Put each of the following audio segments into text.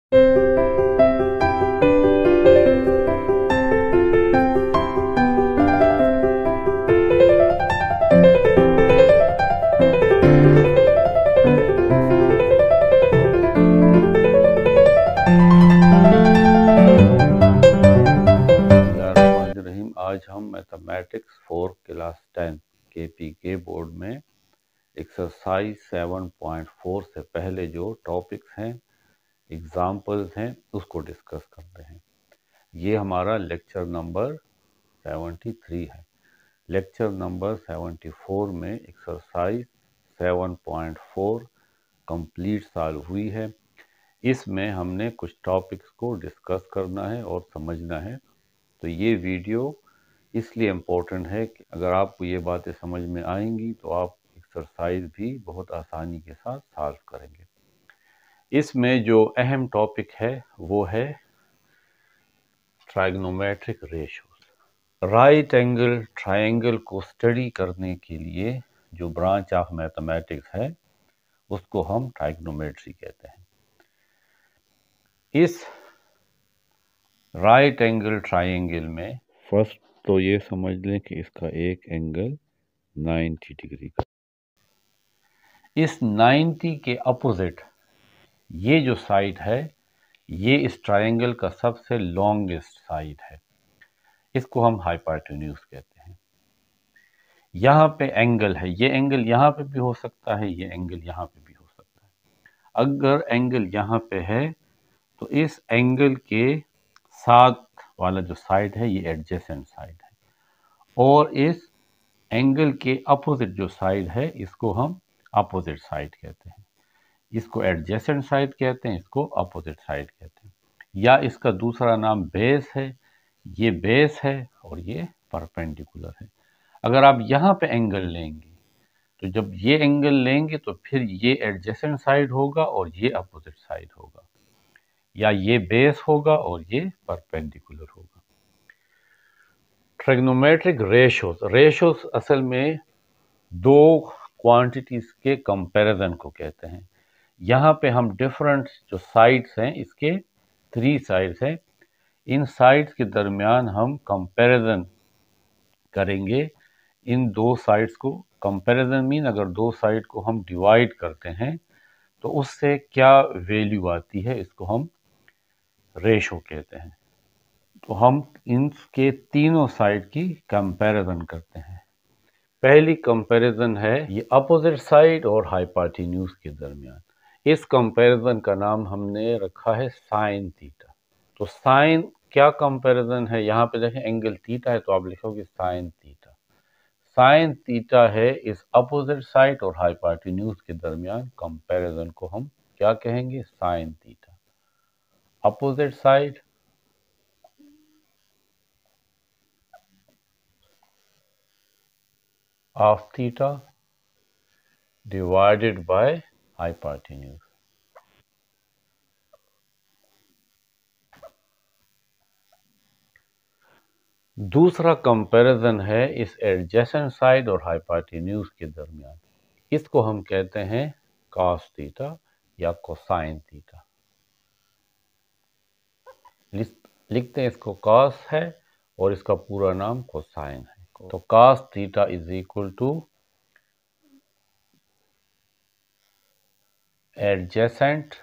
आज हम mathematics 4 class 10 के बोर्ड में एक्सरसाइज 7.4 से पहले जो टॉपिक्स हैं, एग्जाम्पल्स हैं, उसको डिस्कस करते हैं। ये हमारा लेक्चर नंबर 73 है। लेक्चर नंबर 74 में एक्सरसाइज 7.4 कंप्लीट सॉल्व हुई है। इसमें हमने कुछ टॉपिक्स को डिस्कस करना है और समझना है। तो ये वीडियो इसलिए इम्पोर्टेंट है कि अगर आपको ये बातें समझ में आएंगी तो आप एक्सरसाइज भी बहुत आसानी के साथ सॉल्व करेंगे। इसमें जो अहम टॉपिक है वो है trigonometric ratios. Right angle triangle को स्टडी करने के लिए जो ब्रांच ऑफ मैथमेटिक्स है उसको हम ट्राइगोनोमेट्री कहते हैं। इस राइट एंगल ट्रायंगल में फर्स्ट तो ये समझ लें कि इसका एक एंगल 90 डिग्री का। इस 90 के अपोजिट ये जो साइड है ये इस ट्रायंगल का सबसे लॉन्गेस्ट साइड है। इसको हम हाइपोटेन्यूज कहते हैं। यहाँ पे एंगल है, ये एंगल यहाँ पे भी हो सकता है, ये एंगल यहाँ पे भी हो सकता है। अगर एंगल यहाँ पे है तो इस एंगल के साथ वाला जो साइड है ये एडजेसेंट साइड है, और इस एंगल के अपोजिट जो साइड है इसको हम अपोजिट साइड कहते हैं। इसको एडजेसेंट साइड कहते हैं, इसको अपोजिट साइड कहते हैं, या इसका दूसरा नाम बेस है। ये बेस है और ये परपेंडिकुलर है। अगर आप यहाँ पे एंगल लेंगे तो जब ये एंगल लेंगे तो फिर ये एडजेसेंट साइड होगा और ये अपोजिट साइड होगा, या ये बेस होगा और ये परपेंडिकुलर होगा। ट्रिग्नोमेट्रिक रेशियोज असल में दो क्वांटिटीज के कंपैरिजन को कहते हैं। यहाँ पे हम डिफरेंट जो साइड्स हैं, इसके 3 साइड्स हैं, इन साइड्स के दरमियान हम कंपैरिजन करेंगे। इन दो साइड्स को कंपैरिजन मीन अगर दो साइड को हम डिवाइड करते हैं तो उससे क्या वैल्यू आती है, इसको हम रेशो कहते हैं। तो हम इनके तीनों साइड की कंपैरिजन करते हैं। पहली कंपैरिजन है ये अपोजिट साइड और हाइपोटेन्यूज के दरमियान। इस कंपैरिजन का नाम हमने रखा है साइन थीटा। तो साइन क्या कंपैरिजन है, यहाँ पे देखें एंगल थीटा है तो आप लिखोगे साइन थीटा। साइन थीटा है इस अपोजिट साइड और हाइपोटेन्यूज के दरमियान कंपैरिजन को हम क्या कहेंगे, sign theta. Opposite side of theta divided by hypotenuse। दूसरा कंपैरिजन है इस एडजेसेंट साइड और हाइपोटेन्यूज के दरमियान। इसको हम कहते हैं cos थीटा या कोसाइन थीटा। लिखते हैं इसको cos है और इसका पूरा नाम कोसाइन है। तो cos theta is equal two adjacent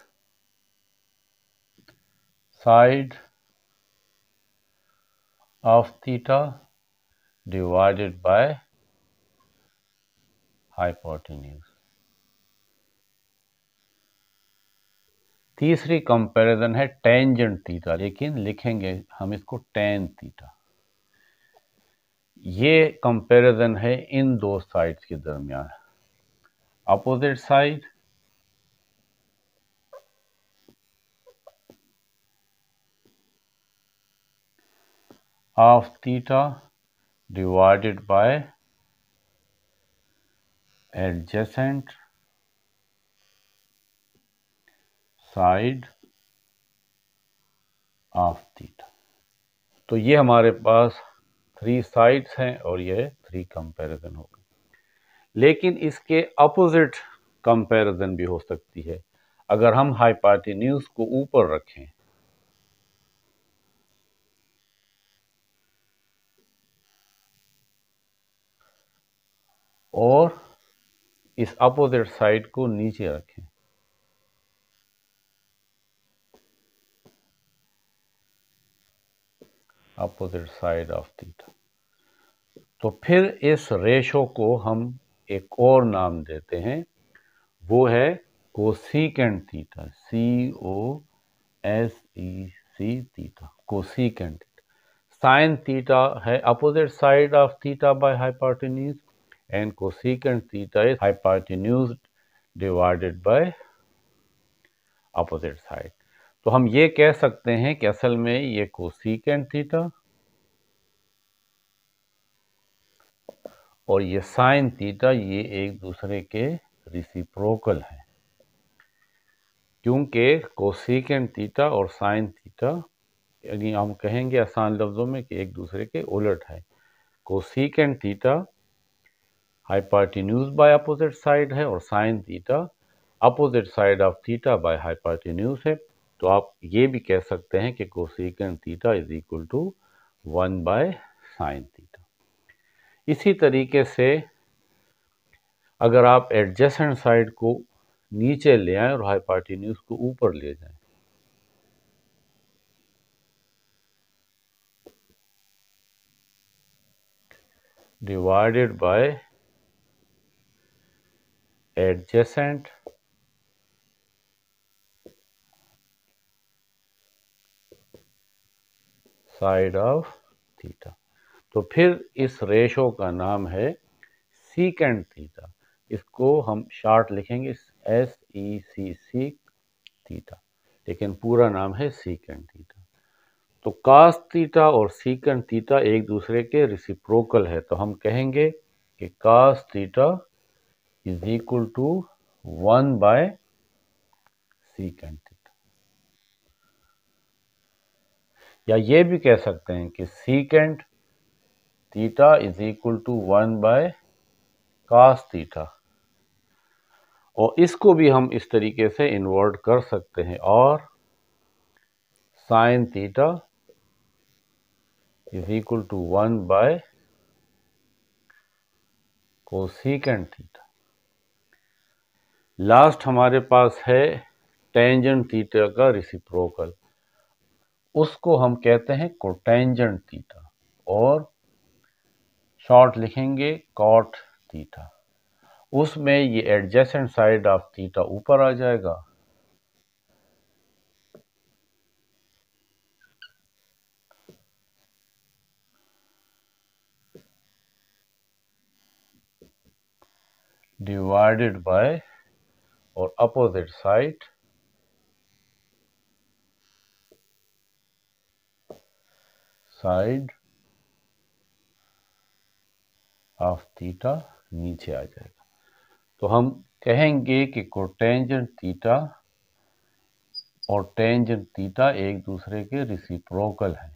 side of theta divided by hypotenuse। तीसरी कंपैरिजन है टेंजेंट थीटा, लेकिन लिखेंगे हम इसको टेन थीटा। ये कंपैरिजन है इन दो साइड्स के दरमियान। Opposite side of theta divided by adjacent side of theta. तो ये हमारे पास 3 साइड्स हैं और ये 3 कंपैरिजन हो गए। लेकिन इसके अपोजिट कंपैरिजन भी हो सकती है। अगर हम हाइपोटेन्यूज को ऊपर रखें और इस अपोजिट साइड को नीचे रखें, अपोजिट साइड ऑफ थीटा, तो फिर इस रेशो को हम एक और नाम देते हैं, वो है cosecant theta, COSEC theta, cosecant theta. Sine theta है opposite side of theta by hypotenuse and cosecant theta is hypotenuse divided by opposite side. तो हम ये कह सकते हैं कि असल में ये कोसेकेंट थीटा और ये साइन थीटा ये एक दूसरे के रिसिप्रोकल हैं, क्योंकि कोसेकेंट थीटा और साइन थीटा यानी हम कहेंगे आसान लफ्जों में कि एक दूसरे के उलट है। Cosecant theta hypotenuse by opposite side है और sine theta opposite side of theta by hypotenuse है। तो आप ये भी कह सकते हैं कि cosecant theta is equal to 1 by sine theta. इसी तरीके से अगर आप एडजेसेंट साइड को नीचे ले आए और हाइपोटेन्यूज को ऊपर ले जाएं, divided by adjacent side of theta, तो फिर इस रेशो का नाम है सीकेंट थीटा। इसको हम शॉर्ट लिखेंगे SEC थीटा, लेकिन पूरा नाम है सीकेंट थीटा। तो कास थीटा और सीकेंट थीटा एक दूसरे के रिसिप्रोकल है, तो हम कहेंगे कि cos theta is equal to 1 by secant theta, या ये भी कह सकते हैं कि secant theta is equal to 1 by cos theta, और इसको भी हम इस तरीके से इन्वर्ट कर सकते हैं, और sine theta is equal to 1 by cosecant theta. Last हमारे पास है टेंजेंट थीटा का रिसिप्रोकल, उसको हम कहते हैं कोटेंजेंट थीटा, और शॉर्ट लिखेंगे कॉट थीटा। उसमें ये एडजेसेंट साइड ऑफ थीटा ऊपर आ जाएगा डिवाइडेड बाय और अपोजिट साइड ऑफ थीटा नीचे आ जाएगा। तो हम कहेंगे कि कोटेंजेंट थीटा और टेंजेंट थीटा एक दूसरे के रिसिप्रोकल हैं,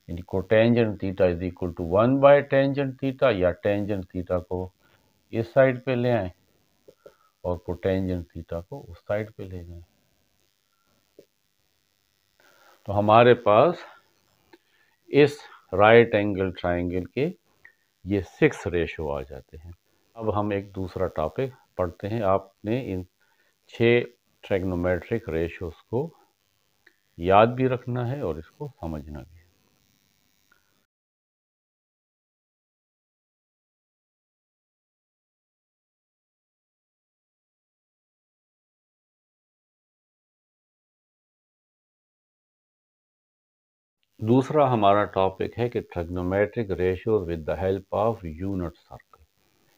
यानी cotangent theta is equal to 1 by tangent theta, या टेंजेंट थीटा को इस साइड पे ले आए और कोटेंजेंट थीटा को उस साइड पे ले जाएं। तो हमारे पास इस राइट एंगल ट्राइंगल के ये 6 रेशो आ जाते हैं। अब हम एक दूसरा टॉपिक पढ़ते हैं। आपने इन 6 ट्रिग्नोमेट्रिक रेशियोज को याद भी रखना है और इसको समझना भी है। दूसरा हमारा टॉपिक है कि trigonometric ratios with the help of unit circle.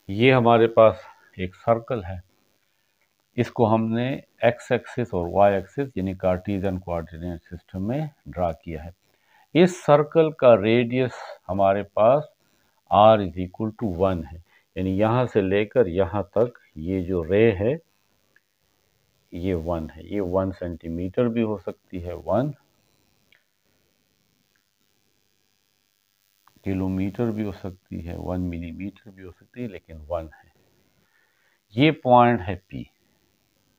ये हमारे पास एक सर्कल है, इसको हमने एक्स एक्सिस और वाई एक्सिस यानी कार्टेशियन कोऑर्डिनेट सिस्टम में ड्रा किया है। इस सर्कल का रेडियस हमारे पास r इज इक्वल टू 1 है, यानी यहाँ से लेकर यहाँ तक ये जो रे है ये 1 है। ये 1 सेंटीमीटर भी हो सकती है, 1 किलोमीटर भी हो सकती है, 1 मिलीमीटर भी हो सकती है, लेकिन 1 है। ये पॉइंट है P,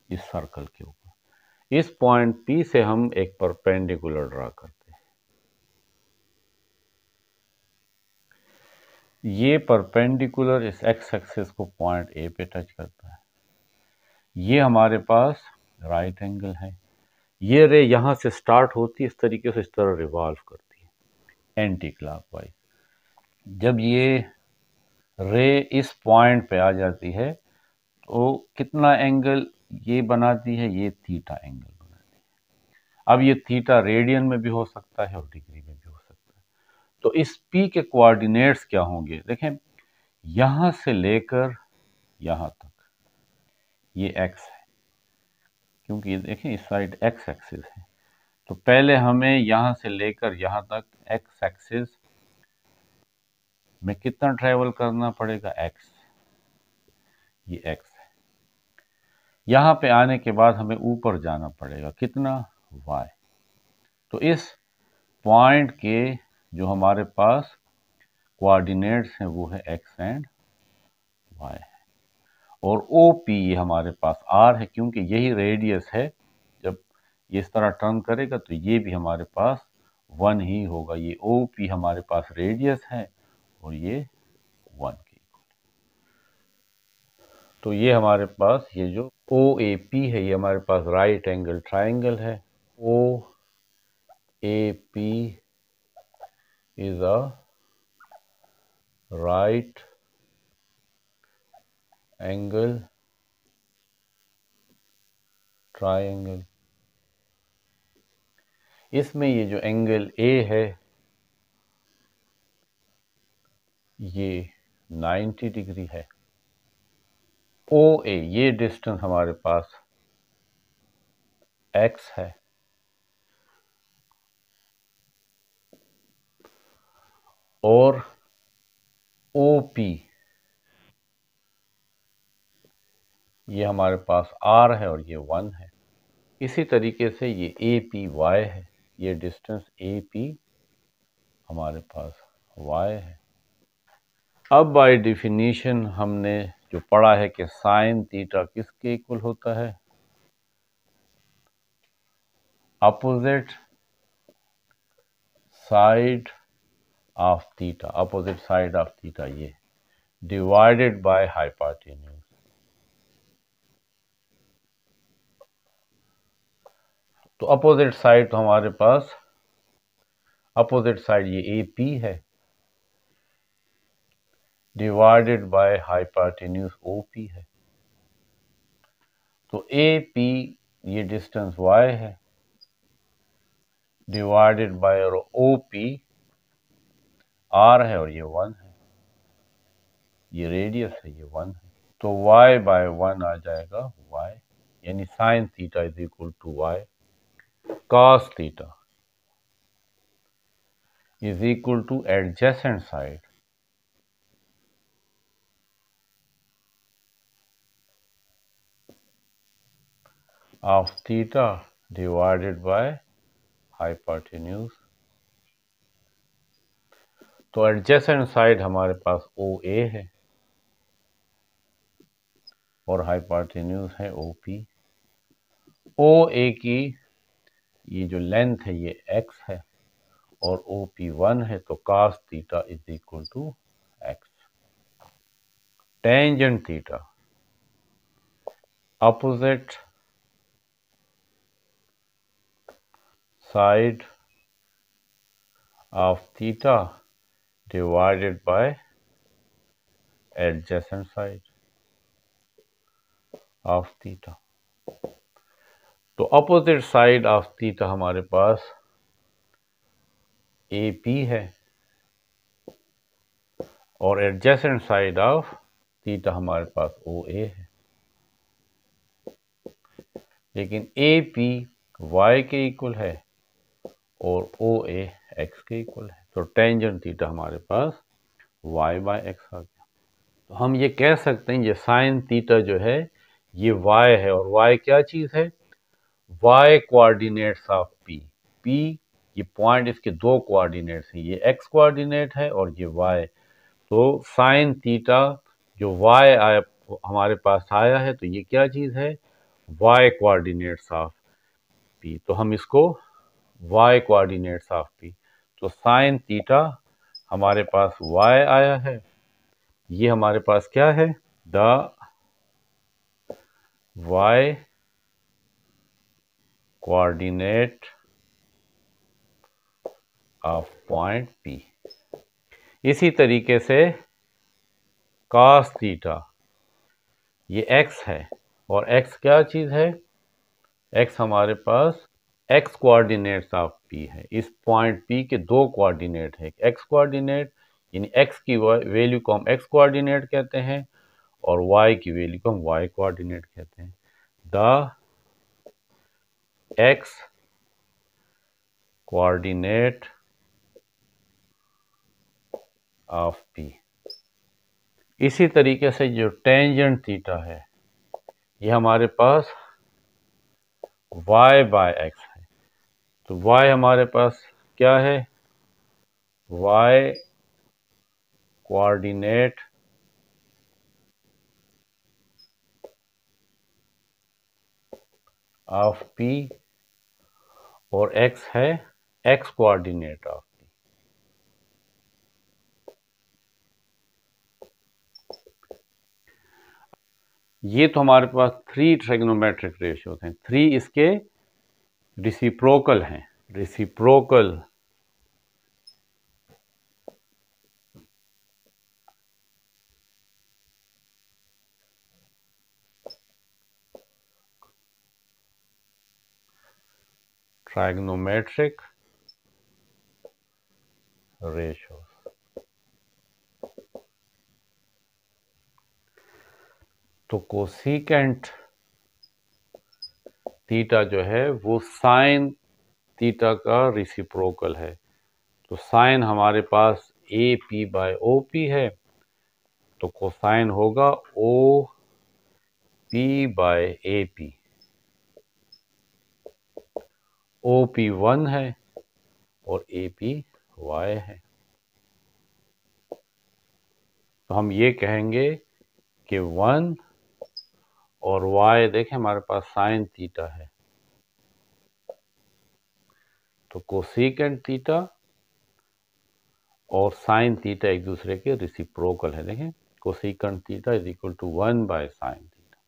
इस सर्कल के ऊपर। इस पॉइंट P से हम एक परपेंडिकुलर ड्रा करते हैं। ये परपेंडिकुलर इस एक्स एक्सिस को पॉइंट A पे टच करता है। ये हमारे पास राइट एंगल है। ये रे यहां से स्टार्ट होती है, इस तरीके से इस तरह रिवॉल्व करती है एंटी क्लॉकवाइज। जब ये रे इस पॉइंट पे आ जाती है तो कितना एंगल ये बनाती है, ये थीटा एंगल बनाती है। अब ये थीटा रेडियन में भी हो सकता है और डिग्री में भी हो सकता है। तो इस P के कोऑर्डिनेट्स क्या होंगे, देखें यहां से लेकर यहां तक ये x है, क्योंकि ये देखें इस साइड x एक्सिस है। तो पहले हमें यहां से लेकर यहां तक x एक्सिस में कितना ट्रेवल करना पड़ेगा, x, ये x है। यहां पे आने के बाद हमें ऊपर जाना पड़ेगा, कितना, y। तो इस पॉइंट के जो हमारे पास कोऑर्डिनेट्स हैं वो है x एंड y है। और OP ये हमारे पास r है, क्योंकि यही रेडियस है। जब ये इस तरह टर्न करेगा तो ये भी हमारे पास 1 ही होगा। ये OP हमारे पास रेडियस है और ये 1 की। तो ये हमारे पास ये जो OAP है ये हमारे पास राइट एंगल ट्राइंगल है। OAP is a right angle triangle. इसमें ये जो एंगल A है ये 90 डिग्री है। OA ये डिस्टेंस हमारे पास x है और OP ये हमारे पास r है और ये 1 है। इसी तरीके से ये APY है, ये डिस्टेंस AP हमारे पास y है। अब बाय डिफिनीशन हमने जो पढ़ा है कि साइन थीटा किसके इक्वल होता है, opposite side of theta, opposite side of theta ये डिवाइडेड बाय हाइपोटेन्यूज। तो अपोजिट साइड तो हमारे पास अपोजिट साइड ये AP है डिवाइडेड बाय हाइपोटेन्यूज OP है। तो AP ये डिस्टेंस y है डिवाइडेड बाय OP r है और ये 1 है, ये रेडियस है, ये 1 है। तो y बाय 1 आ जाएगा y, यानी sine theta is equal to y cos theta is equal to adjacent side of theta divided by hypotenuse। तो adjacent side हमारे पास OA है और hypotenuse है OP। OA की ये जो लेंथ है ये x है और OP 1 है, तो cos theta is equal to x। Tangent theta opposite side of theta divided by adjacent side of theta। तो अपोजिट साइड ऑफ थीटा हमारे पास AP है और एडजेसेंट साइड ऑफ थीटा हमारे पास OA है। लेकिन AP y के इक्वल है और OA x के इक्वल है, तो टेंजेंट थीटा हमारे पास y बाय x आ गया। तो हम ये कह सकते हैं ये साइन थीटा जो है ये y है, और y क्या चीज है, y कोऑर्डिनेट्स ऑफ P। ये पॉइंट इसके दो कोऑर्डिनेट्स हैं, ये x कोऑर्डिनेट है और ये y। तो साइन थीटा जो y आया हमारे पास आया है, तो ये क्या चीज है, y कोऑर्डिनेट्स ऑफ p, तो हम इसको y कोऑर्डिनेट्स ऑफ p, तो साइन थीटा हमारे पास y आया है, ये हमारे पास क्या है, the y coordinate of point P। इसी तरीके से cos थीटा, ये x है और x क्या चीज़ है, x हमारे पास x कोऑर्डिनेट्स ऑफ P है। इस पॉइंट P के दो कोऑर्डिनेट है, x कोऑर्डिनेट यानी x की वैल्यू को हम x कोऑर्डिनेट कहते हैं और y की वैल्यू को हम y कोऑर्डिनेट कहते हैं। The x coordinate of P। इसी तरीके से जो टेंजेंट थीटा है, ये हमारे पास y बाय x है, तो y हमारे पास क्या है, y कोऑर्डिनेट ऑफ P और x है x कोऑर्डिनेट ऑफ P। ये तो हमारे पास 3 ट्रिग्नोमेट्रिक रेशियोज हैं, 3 इसके रिसिप्रोकल हैं, रिसिप्रोकल ट्राइग्नोमेट्रिक रेशियोज। तो कोसेकेंट थीटा जो है वो साइन थीटा का रिसिप्रोकल है, तो साइन हमारे पास A P by O P है, तो कोसाइन होगा O P by A P. O P 1 है और ए पी वाई है, तो हम ये कहेंगे कि 1 और y देखें हमारे पास साइन थीटा है, तो कोसेकेंट थीटा और साइन थीटा एक दूसरे के रिसिप्रोकल है। देखें cosecant theta is equal to 1 by sine theta.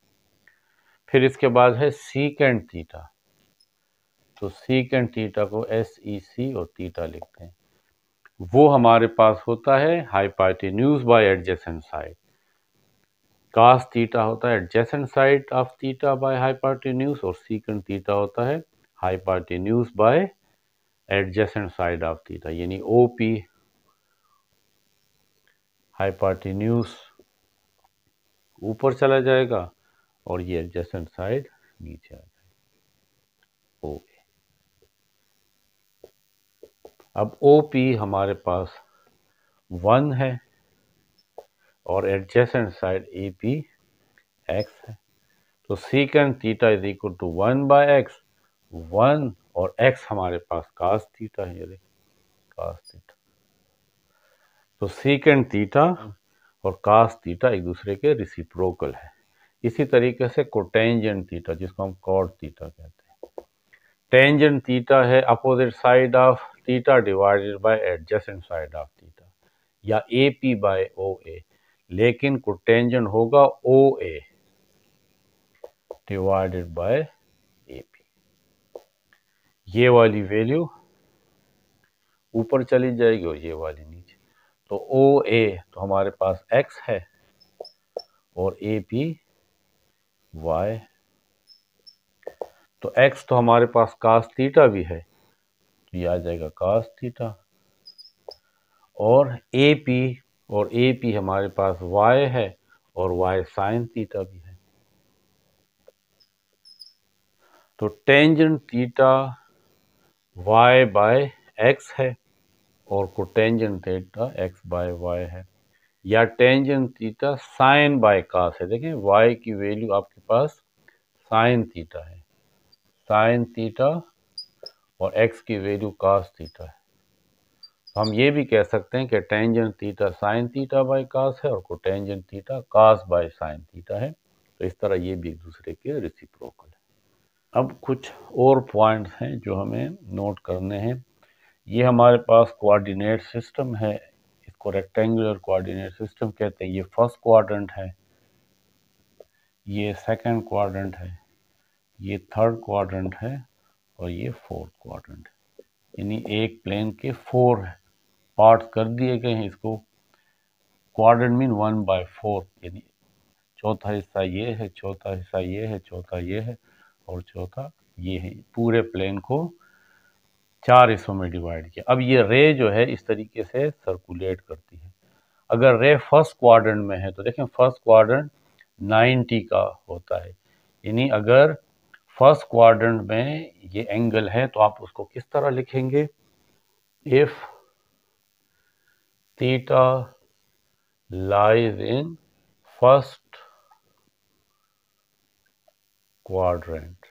फिर इसके बाद है सीकेंट थीटा, तो सीकेंट थीटा को SEC और थीटा लिखते हैं, वो हमारे पास होता है hypotenuse by adjacent side. cos theta होता है adjacent side of theta by hypotenuse और सीकेंट थीटा होता है hypotenuse by adjacent side of theta, यानी OP हाइपोटेन्यूज ऊपर चला जाएगा और ये एडजेसेंट साइड नीचे आ जाएगा, OA। अब OP हमारे पास 1 है और एडजेसेंट साइड AP x है, तो secant theta is equal to 1 by x, 1 और x हमारे पास cos थीटा है, ये cos थीटा, तो सीकेंट थीटा और cos थीटा एक दूसरे के रिसिप्रोकल है। इसी तरीके से कोटेंजेंट थीटा जिसको हम कॉट थीटा कहते हैं, टेंजेंट थीटा है opposite side of theta divided by adjacent side of theta, या AP बाय OA, लेकिन कोटेंजेंट होगा OA डिवाइडेड बाय AP। ये वाली वैल्यू ऊपर चली जाएगी और ये वाली नीचे, तो OA तो हमारे पास x है और AP y, तो x तो हमारे पास cos थीटा भी है, तो ये आ जाएगा cos थीटा, और AP हमारे पास y है और y sin थीटा भी है, तो tangent theta y by x है और cotangent theta x by y है, या tangent theta sine by cos है। देखें y की वैल्यू आपके पास साइन थीटा है, साइन थीटा और x की वैल्यू कास थीटा है, तो हम ये भी कह सकते हैं कि tangent theta sine theta by cos है और cotangent theta cos by sine theta है, तो इस तरह ये भी एक दूसरे के रेसिप्रोकल है। अब कुछ और पॉइंट्स हैं जो हमें नोट करने हैं। ये हमारे पास कोऑर्डिनेट सिस्टम है, इसको रेक्टेंगुलर कोऑर्डिनेट सिस्टम कहते हैं। ये फर्स्ट क्वाड्रेंट है, ये सेकंड क्वाड्रेंट है, ये थर्ड क्वाड्रेंट है और ये फोर्थ क्वाड्रेंट है। यानी एक प्लेन के 4 पार्ट्स कर दिए गए हैं। इसको क्वाड्रेंट मीन 1/4, यानी चौथा हिस्सा ये है, चौथा हिस्सा ये है, चौथा ये है और चौथा ये है। पूरे प्लेन को 4 हिस्सों में डिवाइड किया। अब ये रे जो है इस तरीके से सर्कुलेट करती है। अगर रे फर्स्ट क्वाड्रेंट में है तो देखें फर्स्ट क्वाड्रेंट 90 का होता है। यानी अगर फर्स्ट क्वाड्रेंट में ये एंगल है तो आप उसको किस तरह लिखेंगे? If theta lies in first quadrant,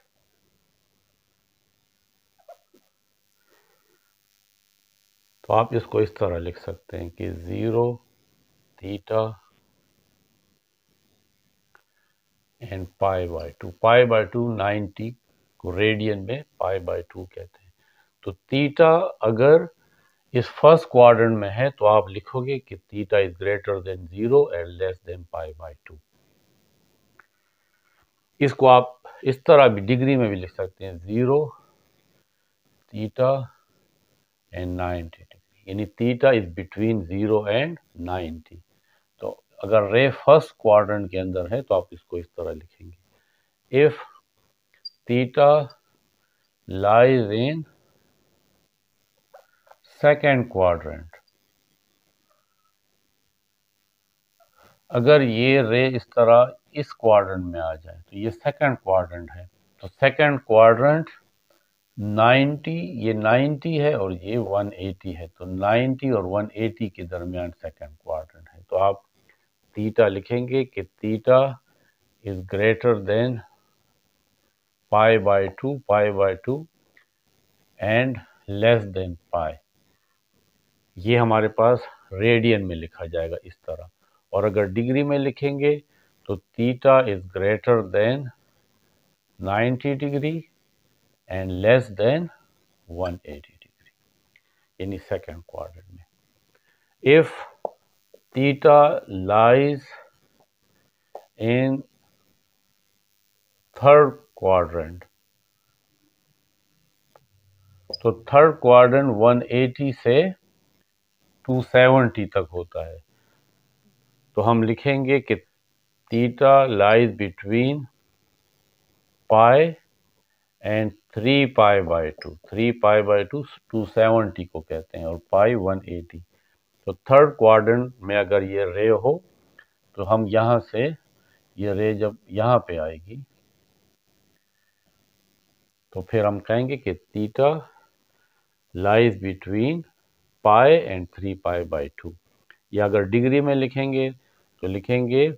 तो आप इसको इस तरह लिख सकते हैं कि 0 थीटा एंड π/2। π/2 90 को रेडियन में π/2 कहते हैं। तो थीटा अगर इस फर्स्ट क्वाड्रेंट में है तो आप लिखोगे कि theta is greater than 0 and less than π/2। इसको आप इस तरह भी डिग्री में भी लिख सकते हैं, 0 थीटा एंड 90 डिग्री, यानी थीटा इज बिटवीन 0 एंड 90। तो अगर रे फर्स्ट क्वाड्रेंट के अंदर है तो आप इसको इस तरह लिखेंगे, if theta lies in second quadrant. अगर ये रे इस तरह इस क्वाड्रेंट में आ जाए तो ये सेकंड क्वाड्रेंट है। तो सेकंड क्वाड्रेंट 90, ये 90 है और ये 180 है, तो 90 और 180 के दरमियान सेकंड क्वाड्रेंट है। तो आप थीटा लिखेंगे कि theta is greater than π/2 and less than pi. ये हमारे पास रेडियन में लिखा जाएगा इस तरह। और अगर डिग्री में लिखेंगे तो theta is greater then 90 degree and less then 180 degree, यानी सेकंड क्वाड्रेंट में। If theta lies in third quadrant, तो थर्ड क्वाड्रेंट 180 से 270 तक होता है। तो हम लिखेंगे कि theta lies between pi and 3π/2। 3π/2 270 को कहते हैं और पाई 180। तो थर्ड क्वाड्रेंट में अगर ये रे हो तो हम यहाँ से ये रे जब यहाँ पे आएगी तो फिर हम कहेंगे कि theta lies between pi and 3π/2। या अगर डिग्री में लिखेंगे तो लिखेंगे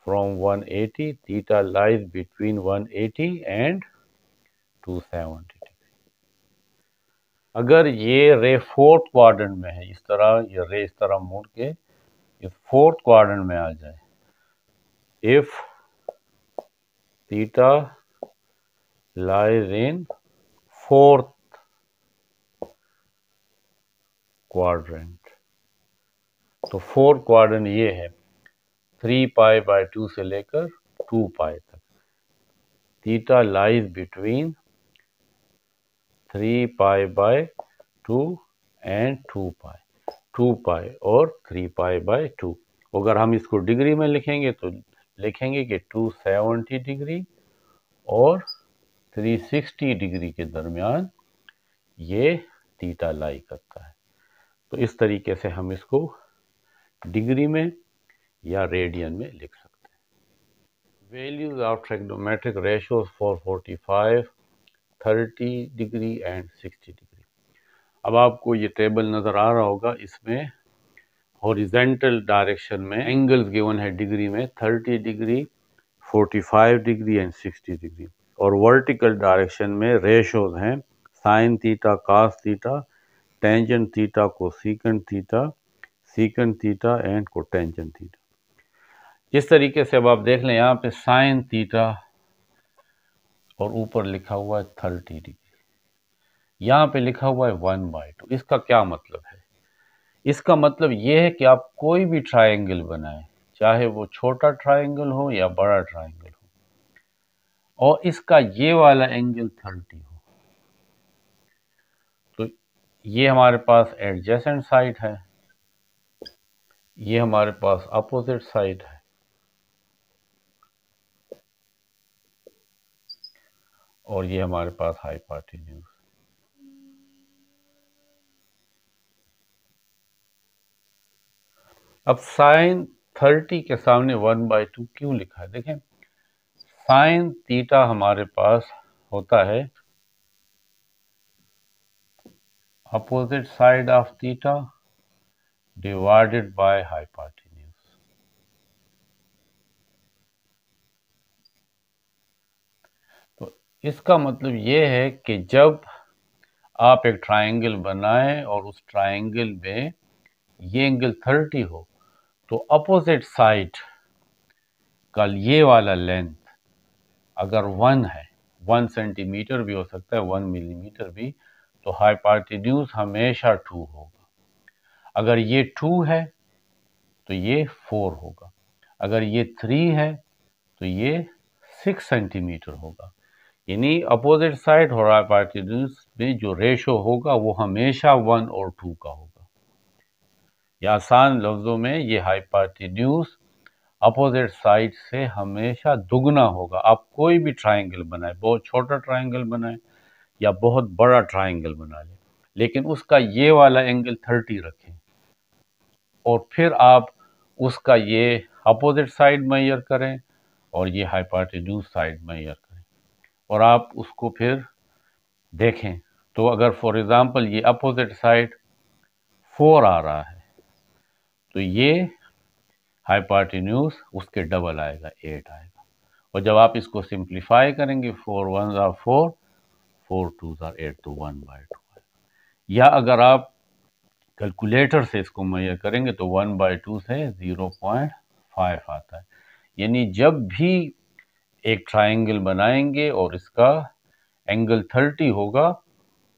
from 180 theta lies between 180 and 270 degree. अगर ये रे फोर्थ क्वाड्रेंट में है, इस तरह ये रे इस तरह मुड़ के इस फोर्थ क्वाड्रेंट में आ जाए, if theta lies in fourth quadrant, तो फोर्थ क्वाड्रेंट ये है 3π/2 से लेकर 2π तक। थीटा लाइज बिटवीन 3π/2 एंड 2π और 3π/2। अगर हम इसको डिग्री में लिखेंगे तो लिखेंगे कि 270 डिग्री और 360 डिग्री के दरमियान ये थीटा लाई करता है। तो इस तरीके से हम इसको डिग्री में या रेडियन में लिख सकते हैं। Values of trigonometric ratios for 45, 30 degree and 60 degree. अब आपको ये टेबल नज़र आ रहा होगा, इसमें हॉरिजेंटल डायरेक्शन में एंगल्स गिवन है डिग्री में 30 डिग्री, 45 डिग्री एंड 60 डिग्री। और वर्टिकल डायरेक्शन में रेशियोज हैं sine theta, cos theta, tangent theta, cosecant theta, secant theta and cotangent theta. इस तरीके से अब आप देख लें यहाँ पे साइन थीटा और ऊपर लिखा हुआ है 30 डिग्री। यहाँ पे लिखा हुआ है 1/2। इसका क्या मतलब है? इसका मतलब ये है कि आप कोई भी ट्रायंगल बनाएं, चाहे वो छोटा ट्रायंगल हो या बड़ा ट्रायंगल हो, और इसका ये वाला एंगल 30 हो, तो ये हमारे पास एडजेसेंट साइड है, ये हमारे पास अपोजिट साइड है, और ये हमारे पास हाइपोटेन्यूज। अब साइन 30 के सामने 1/2 क्यों लिखा है? देखें, साइन थीटा हमारे पास होता है opposite side of theta divided by hypotenuse. तो इसका मतलब ये है कि जब आप एक ट्रायंगल बनाएं और उस ट्रायंगल में ये एंगल 30 हो, तो अपोजिट साइड का ये वाला लेंथ अगर 1 है, 1 सेंटीमीटर भी हो सकता है, 1 मिलीमीटर भी, तो हाइपोटेन्यूज हमेशा 2 होगा। अगर ये 2 है तो ये 4 होगा, अगर ये 3 है तो ये 6 सेंटीमीटर होगा। यानी अपोजिट साइड और हाइपोटेन्यूज में जो रेशो होगा वो हमेशा 1 और 2 का होगा। या आसान लफ्जों में ये हाइपोटेन्यूज अपोजिट साइड से हमेशा दुगना होगा। आप कोई भी ट्रायंगल बनाए, बहुत छोटा ट्रायंगल बनाए या बहुत बड़ा ट्रायंगल बना लें, लेकिन उसका ये वाला एंगल 30 रखें, और फिर आप उसका ये अपोजिट साइड मेजर करें और ये हाइपोटेन्यूज साइड मेजर करें, और आप उसको फिर देखें। तो अगर फॉर एग्जांपल ये अपोजिट साइड 4 आ रहा है, तो ये हाइपोटेन्यूज उसके डबल आएगा, 8 आएगा। और जब आप इसको सिंप्लीफाई करेंगे, 4 1s are 4, 4 2s are 8, तो 1/2 आएगा। या अगर आप कैलकुलेटर से इसको मेजर करेंगे तो 1/2 से 0.5 आता है। यानी जब भी एक ट्रायंगल बनाएंगे और इसका एंगल 30 होगा,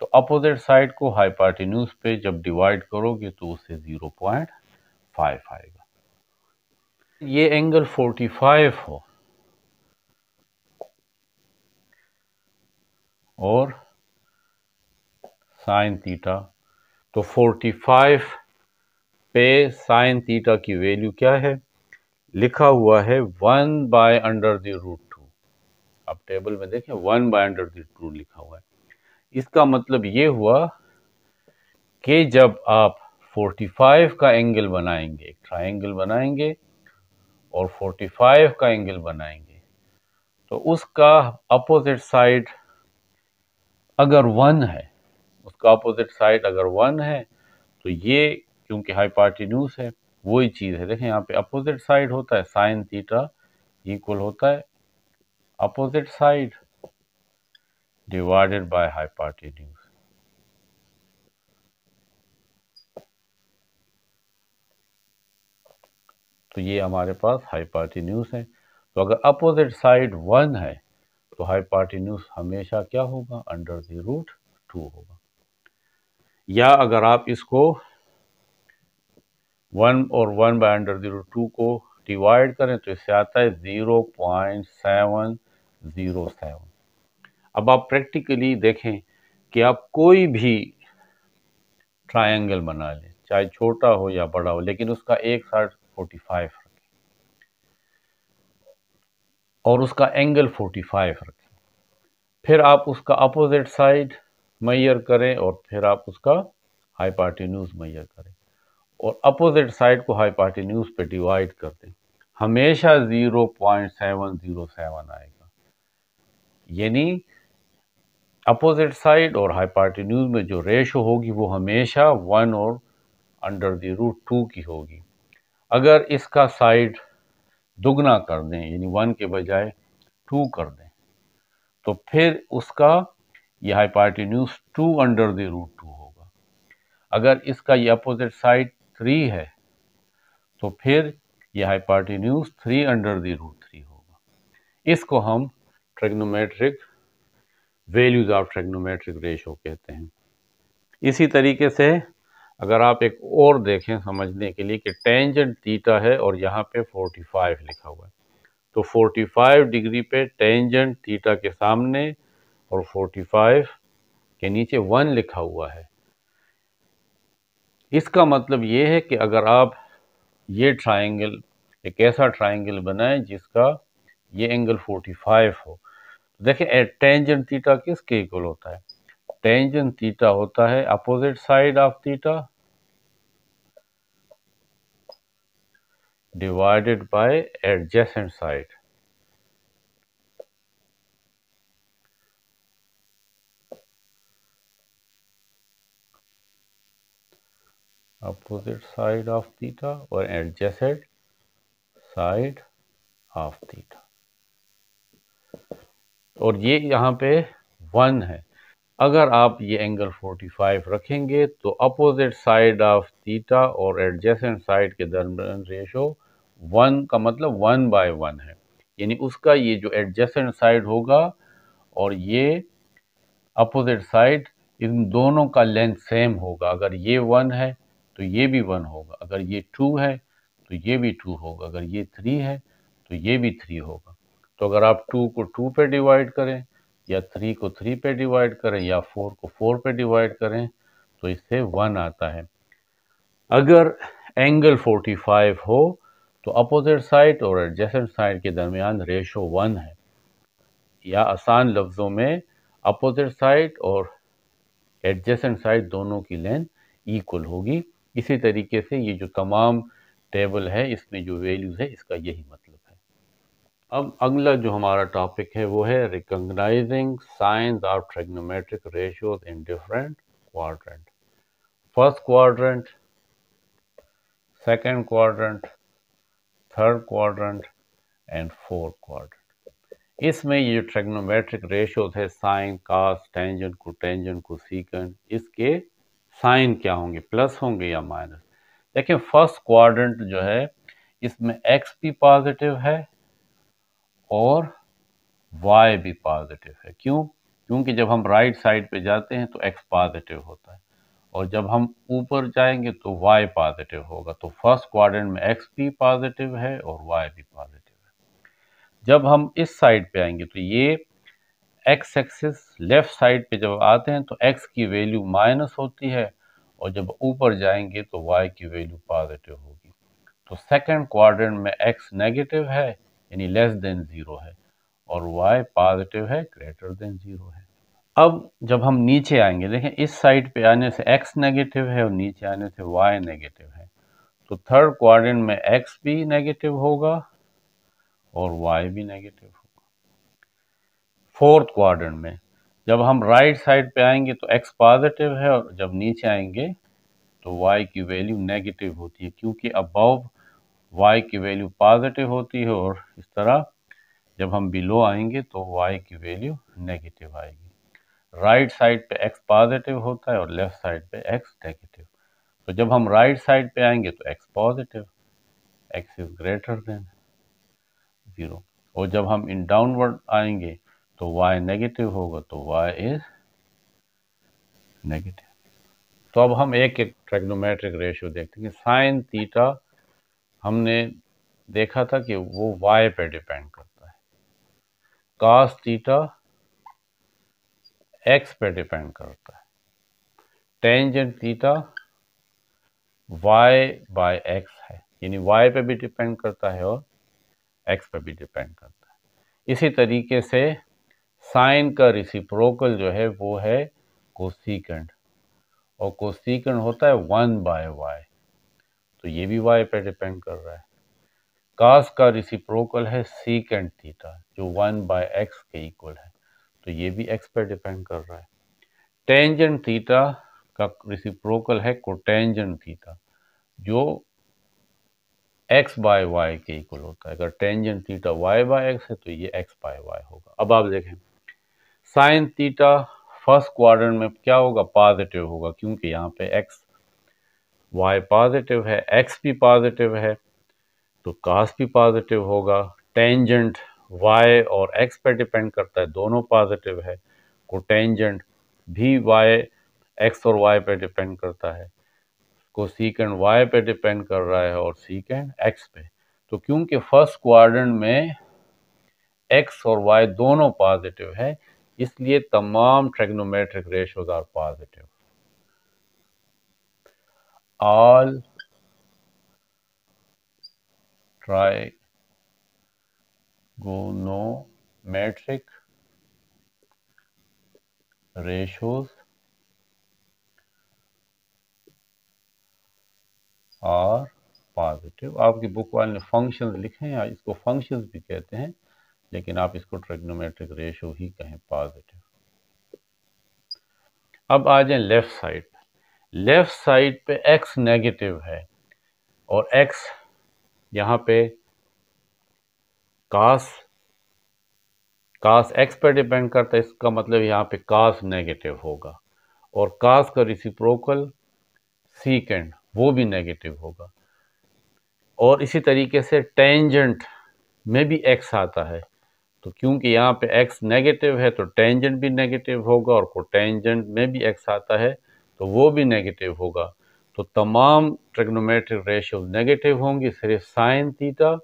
तो अपोजिट साइड को हाइपोटेन्यूज पे जब डिवाइड करोगे तो उससे 0.5 आएगा। ये एंगल 45 हो और साइन थीटा, तो 45 पे साइन थीटा की वैल्यू क्या है? लिखा हुआ है 1/√2। आप टेबल में देखें 1/√2 लिखा हुआ है। इसका मतलब ये हुआ कि जब आप 45 का एंगल बनाएंगे, एक ट्रायंगल बनाएंगे और 45 का एंगल बनाएंगे, तो उसका अपोजिट साइड अगर 1 है, उसका अपोजिट साइड अगर 1 है, तो ये क्योंकि हाइपोटेन्यूज है, वही चीज है। देखें यहाँ पे अपोजिट साइड होता है, साइन थीटा इक्वल होता है opposite side divided by hypotenuse. तो ये हमारे पास हाइपोटेन्यूज है। तो अगर अपोजिट साइड 1 है तो हाइपोटेन्यूज हमेशा क्या होगा? √2 होगा। या अगर आप इसको 1 और 1/√2 को डिवाइड करें तो इससे आता है 0.707। अब आप प्रैक्टिकली देखें कि आप कोई भी ट्रायंगल बना लें, चाहे छोटा हो या बड़ा हो, लेकिन उसका एक साइड 45 रखें और उसका एंगल 45 रखें, फिर आप उसका अपोजिट साइड मेजर करें और फिर आप उसका हाइपोटेन्यूज मेजर करें और अपोजिट साइड को हाइपोटेन्यूज पे डिवाइड कर दें, हमेशा 0.707 आएगा। यानी अपोजिट साइड और हाइपोटेन्यूज में जो रेशो होगी वो हमेशा 1 और √2 की होगी। अगर इसका साइड दुगना कर दें, यानी 1 के बजाय 2 कर दें, तो फिर उसका ये हाइपोटेन्यूज 2 √2 होगा। अगर इसका ये अपोजिट साइड 3 है तो फिर ये हाइपोटेन्यूज 3 √3 होगा। इसको हम trigonometric values of trigonometric ratio कहते हैं। इसी तरीके से अगर आप एक और देखें समझने के लिए कि टेंजेंट थीटा है और यहाँ पे 45 लिखा हुआ है, तो 45 डिग्री पे टेंजेंट थीटा के सामने और 45 के नीचे 1 लिखा हुआ है। इसका मतलब ये है कि अगर आप ये ट्राइंगल, एक ऐसा ट्राइंगल बनाएं जिसका ये एंगल 45 हो, तो देखें टेंजेंट थीटा किसके इक्वल होता है? टेंजेंट थीटा होता है opposite side of theta divided by adjacent side. Opposite side of theta और एडजेसेंट साइड ऑफ थीटा, और ये यहाँ पे 1 है। अगर आप ये एंगल 45 रखेंगे तो अपोजिट साइड ऑफ थीटा और एडजेसेंट साइड के दरमियान रेशो 1 का मतलब 1/1 है, यानी उसका ये जो एडजेसेंट साइड होगा और ये अपोजिट साइड, इन दोनों का लेंथ सेम होगा। अगर ये 1 है तो ये भी 1 होगा, अगर ये 2 है तो ये भी 2 होगा, अगर ये 3 है तो ये भी 3 होगा। तो अगर आप 2 को 2 पे डिवाइड करें या 3 को 3 पे डिवाइड करें या 4 को 4 पे डिवाइड करें तो इससे 1 आता है। अगर एंगल 45 हो तो अपोजिट साइड और एडजेसेंट साइड के दरमियान रेशो 1 है, या आसान लफ्ज़ों में अपोजिट साइड और एडजेसेंट साइड दोनों की लेंथ इक्वल होगी। इसी तरीके से ये जो तमाम टेबल है इसमें जो वैल्यूज है इसका यही मतलब है। अब अगला जो हमारा टॉपिक है वो है recognising signs of trigonometric ratios in different quadrant. First quadrant, second quadrant, third quadrant and fourth quadrant. इसमें ये ट्रिग्नोमेट्रिक रेशियोज है sine, cos, tangent, cotangent, cosecant, इसके साइन क्या होंगे, प्लस होंगे या माइनस। देखिए फर्स्ट क्वाड्रेंट जो है इसमें एक्स भी पॉजिटिव है और वाई भी पॉजिटिव है। क्यों? क्योंकि जब हम राइट साइड पे जाते हैं तो एक्स पॉजिटिव होता है और जब हम ऊपर जाएंगे तो वाई पॉजिटिव होगा। तो फर्स्ट क्वाड्रेंट में एक्स भी पॉजिटिव है और वाई भी पॉजिटिव है। जब हम इस साइड पे आएंगे तो ये एक्स एक्सिस लेफ्ट साइड पे जब आते हैं तो एक्स की वैल्यू माइनस होती है और जब ऊपर जाएंगे तो वाई की वैल्यू पॉजिटिव होगी। तो सेकंड क्वाड्रेंट में एक्स नेगेटिव है यानी लेस देन 0 है और वाई पॉजिटिव है ग्रेटर देन 0 है। अब जब हम नीचे आएंगे, देखें इस साइड पे आने से एक्स नेगेटिव है और नीचे आने से वाई नेगेटिव है, तो थर्ड क्वाड्रेंट में एक्स भी नेगेटिव होगा और वाई भी नेगेटिव होगा। फोर्थ क्वाड्रेंट में जब हम राइट साइड पे आएंगे तो एक्स पॉजिटिव है और जब नीचे आएंगे तो वाई की वैल्यू नेगेटिव होती है, क्योंकि अबव वाई की वैल्यू पॉजिटिव होती है और इस तरह जब हम बिलो आएंगे तो वाई की वैल्यू नेगेटिव आएगी। राइट साइड पे एक्स पॉजिटिव होता है और लेफ्ट साइड पे एक्स नेगेटिव। तो जब हम राइट साइड पे आएंगे तो x positive, x is greater than 0, और जब हम इन डाउनवर्ड आएंगे तो y नेगेटिव होगा तो y इज नेगेटिव। तो अब हम एक एक ट्रिग्नोमेट्रिक रेशियो देखते हैं। साइन थीटा हमने देखा था कि वो y पे डिपेंड करता है, कॉस थीटा x पे डिपेंड करता है, टेंजेंट थीटा y/x है, यानी y पे भी डिपेंड करता है और x पे भी डिपेंड करता है। इसी तरीके से साइन का रेसिप्रोकल जो है वो है कोसेकेंट, और कोसेकेंट होता है 1/y, तो ये भी y पे डिपेंड कर रहा है। कॉस का रेसिप्रोकल है सीकेंट थीटा जो 1/x के इक्वल है, तो ये भी x पे डिपेंड कर रहा है। टेंजेंट थीटा का रेसिप्रोकल है कोटेंजेंट थीटा जो x/y के इक्वल होता है। अगर टेंजेंट थीटा y/x है तो ये x/y होगा। अब आप देखें साइन थीटा फर्स्ट क्वाड्रेंट में क्या होगा, पॉजिटिव होगा, क्योंकि यहाँ पे x y पॉजिटिव है, x भी पॉजिटिव है तो cos भी पॉजिटिव होगा। टेंजेंट y और x पे डिपेंड करता है, दोनों पॉजिटिव है कोटेंजेंट भी वाई एक्स और वाई पे डिपेंड करता है, कोसेकेंट वाई पे डिपेंड कर रहा है और सीकेंट एक्स पे। तो क्योंकि फर्स्ट क्वाड्रेंट में एक्स और वाई दोनों पॉजिटिव है, इसलिए तमाम trigonometric ratios are positive. All trigonometric ratios are positive. आपकी बुक वाले ने फंक्शंस लिखे हैं, इसको फंक्शंस भी कहते हैं, लेकिन आप इसको ट्रिग्नोमेट्रिक रेशियो ही कहें, पॉजिटिव। अब आ जाए लेफ्ट साइड पे। लेफ्ट साइड पे एक्स नेगेटिव है और एक्स यहाँ पे कास एक्स पर डिपेंड करता है, इसका मतलब यहाँ पे कास नेगेटिव होगा और कास का रेसिप्रोकल सीकेंड वो भी नेगेटिव होगा। और इसी तरीके से टेंजेंट में भी एक्स आता है, तो क्योंकि यहाँ पे एक्स नेगेटिव है तो टेंजेंट भी नेगेटिव होगा, और कोटेंजेंट में भी एक्स आता है तो वो भी नेगेटिव होगा। तो तमाम ट्रिग्नोमेट्रिक रेशियो नेगेटिव होंगी, सिर्फ साइन थीटा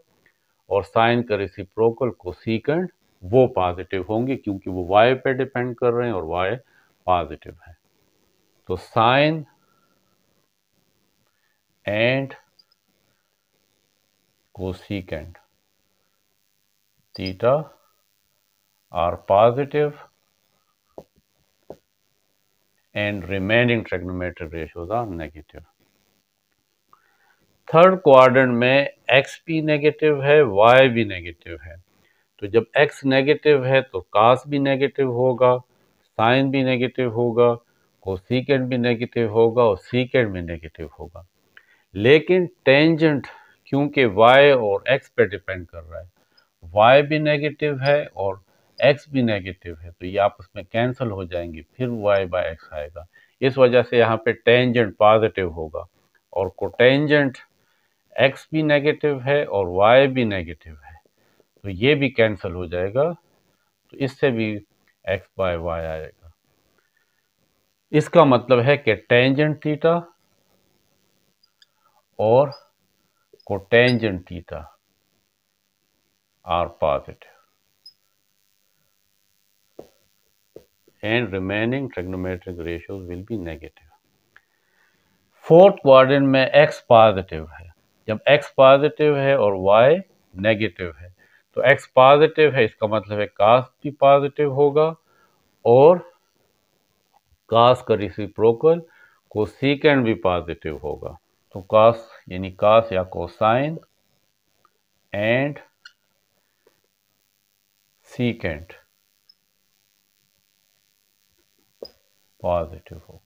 और साइन का रेसिप्रोकल कोसेकेंट वो पॉजिटिव होंगे, क्योंकि वो वाई पे डिपेंड कर रहे हैं और वाई पॉजिटिव है। तो sine and cosecant theta are positive and remaining trigonometric ratios are negative. Third quadrant में x भी नेगेटिव है, y भी नेगेटिव है। तो जब x नेगेटिव है तो cos भी नेगेटिव होगा, sin भी नेगेटिव होगा, कोसेकेंट भी नेगेटिव होगा और सीकेंट भी नेगेटिव होगा। लेकिन टेंजेंट क्योंकि y और x पे डिपेंड कर रहा है, y भी नेगेटिव है और x भी नेगेटिव है, तो ये आपस में कैंसिल हो जाएंगे, फिर y बाय x आएगा। इस वजह से यहाँ पे टेंजेंट पॉजिटिव होगा और कोटेंजेंट x भी नेगेटिव है और y भी नेगेटिव है, तो ये भी कैंसिल हो जाएगा, तो इससे भी x बाय y आएगा। इसका मतलब है कि टेंजेंट थीटा और cotangent theta are positive and remaining trigonometric ratios will be negative. Fourth quadrant में x पॉजिटिव है। जब x पॉजिटिव है और y नेगेटिव है, तो x पॉजिटिव है, इसका मतलब है cos भी पॉजिटिव होगा और cos का रेसिप्रोकल कोसेकेंट भी पॉजिटिव होगा। तो cos यानी cos या कोसाइन एंड सीकेंट पॉजिटिव होगा।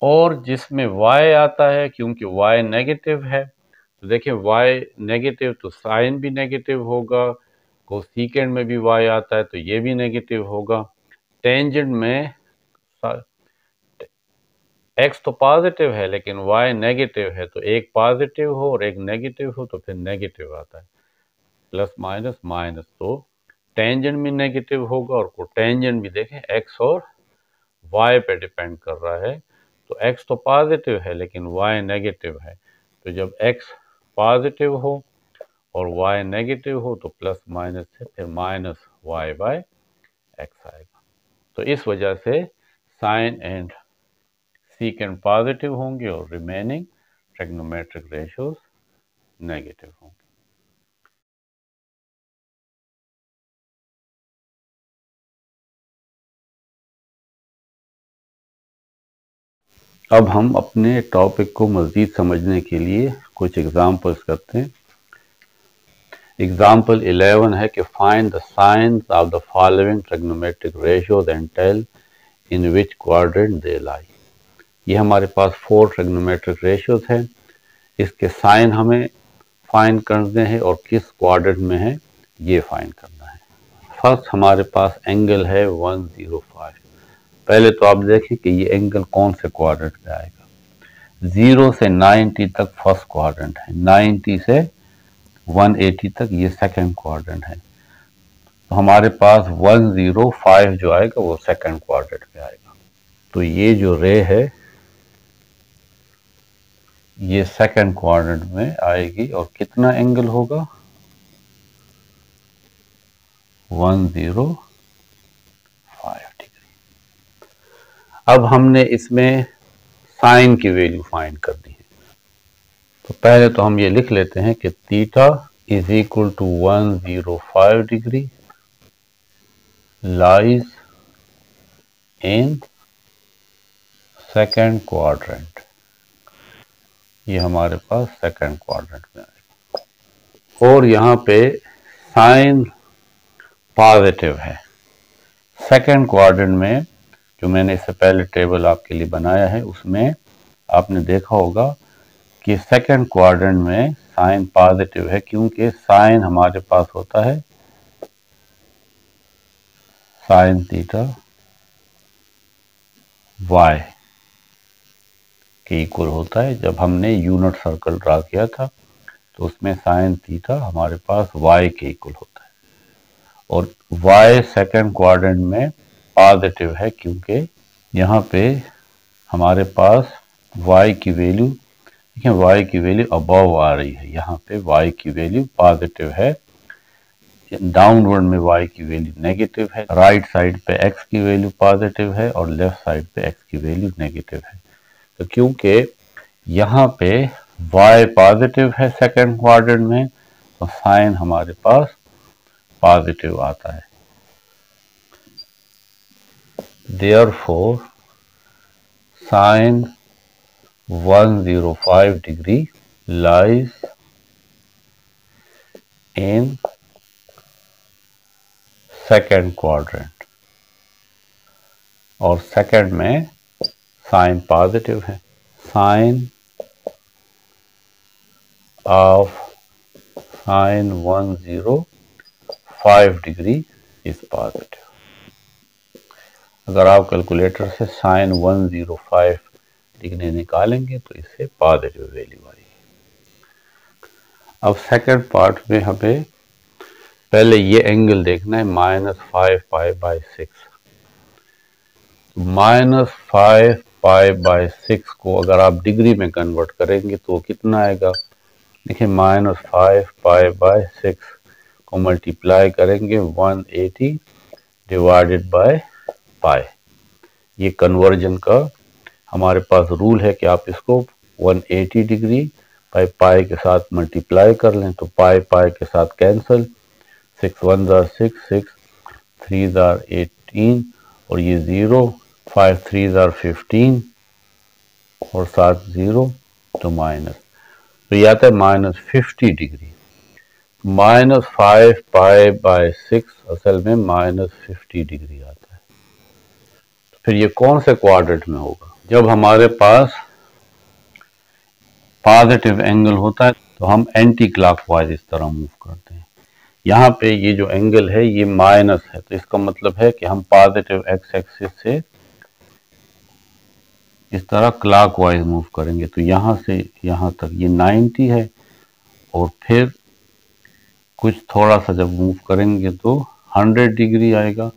और जिसमें y आता है, क्योंकि y नेगेटिव है, तो देखिए y नेगेटिव तो साइन भी नेगेटिव होगा, कोसेकेंट में भी y आता है तो ये भी नेगेटिव होगा। टेंजेंट में x तो पॉजिटिव है लेकिन y नेगेटिव है, तो एक पॉजिटिव हो और एक नेगेटिव हो तो फिर नेगेटिव आता है, प्लस माइनस माइनस, तो टेंजेंट भी नेगेटिव होगा और कोटेंजेंट भी देखें x और y पे डिपेंड कर रहा है, तो x तो पॉजिटिव है लेकिन y नेगेटिव है, तो जब x पॉजिटिव हो और y नेगेटिव हो तो प्लस माइनस से फिर माइनस y बाय x आएगा। तो इस वजह से साइन एंड सीकेंट पॉजिटिव होंगे और रिमेनिंग ट्रिग्नोमेट्रिक रेशियोज नेगेटिव होंगे। अब हम अपने टॉपिक को मज़ीद समझने के लिए कुछ एग्जाम्पल्स करते हैं। एग्जाम्पल 11 है कि find the sines of the following trigonometric ratios and tell in which quadrant they lie. ये हमारे पास 4 ट्रिग्नोमेट्रिक रेशियोज हैं, इसके साइन हमें फाइंड करने हैं और किस क्वाड्रेंट में है ये फाइंड करना है। फर्स्ट हमारे पास एंगल है 105। पहले तो आप देखें कि ये एंगल कौन से क्वाड्रेंट में आएगा। 0 से 90 तक फर्स्ट क्वाड्रेंट है, 90 से 180 तक ये सेकंड क्वाड्रेंट है। तो हमारे पास 105 जो आएगा वो सेकंड क्वाड्रेंट में आएगा। तो ये जो रे है ये सेकंड क्वाड्रेंट में आएगी और कितना एंगल होगा 105 डिग्री। अब हमने इसमें साइन की वैल्यू फाइंड करनी है। तो पहले तो हम ये लिख लेते हैं कि theta is equal to 105 degree lies in second quadrant. ये हमारे पास सेकंड क्वाड्रेंट में आएगा और यहाँ पे साइन पॉजिटिव है। सेकंड क्वाड्रेंट में जो मैंने इससे पहले टेबल आपके लिए बनाया है उसमें आपने देखा होगा कि सेकंड क्वाड्रेंट में साइन पॉजिटिव है, क्योंकि साइन हमारे पास होता है साइन थीटा y के इक्वल होता है। जब हमने यूनिट सर्कल ड्रा किया था तो उसमें साइन थीटा हमारे पास y के इक्वल होता है और y सेकंड क्वाड्रेंट में पॉजिटिव है, क्योंकि यहाँ पे हमारे पास y की वैल्यू, देखिए y की वैल्यू अबव आ रही है, यहाँ पे y की वैल्यू पॉजिटिव है, डाउनवर्ड में y की वैल्यू नेगेटिव है, राइट साइड पे x की वैल्यू पॉजिटिव है और लेफ्ट साइड पे x की वैल्यू नेगेटिव है। तो क्योंकि यहाँ पे y पॉजिटिव है सेकंड क्वाड्रेंट में तो साइन हमारे पास पॉजिटिव आता है। Therefore sin 105 degree lies in second quadrant और सेकंड में साइन पॉजिटिव है। Sign of sine 105 degree is positive. अगर आप कैलकुलेटर से साइन 105 डिग्री निकालेंगे तो इससे पॉजिटिव वैल्यू आएगी। अब सेकंड पार्ट में हमें पहले ये एंगल देखना है -5π/6। -5π/6 को अगर आप डिग्री में कन्वर्ट करेंगे तो कितना आएगा, देखिए -5π/6 को मल्टीप्लाई करेंगे 180 डिवाइडेड बाय पाई। ये कन्वर्जन का हमारे पास रूल है कि आप इसको 180 डिग्री बाय पाई के साथ मल्टीप्लाई कर लें तो पाई पाई के साथ कैंसिल, 6 1 6 6 3 18 और ये 0, 5 3 15 और 7 0 तो माइनस, तो ये आता है -50 डिग्री। -5π/6 असल में -50 डिग्री आता है। तो फिर ये कौन से क्वाड्रेंट में होगा, जब हमारे पास पॉजिटिव एंगल होता है तो हम एंटी क्लॉकवाइज इस तरह मूव करते हैं। यहाँ पे ये जो एंगल है ये माइनस है, तो इसका मतलब है कि हम पॉजिटिव एक्स एक्सिस से इस तरह क्लॉकवाइज मूव करेंगे। तो यहाँ से यहाँ तक ये 90 है और फिर कुछ थोड़ा सा जब मूव करेंगे तो 100 डिग्री आएगा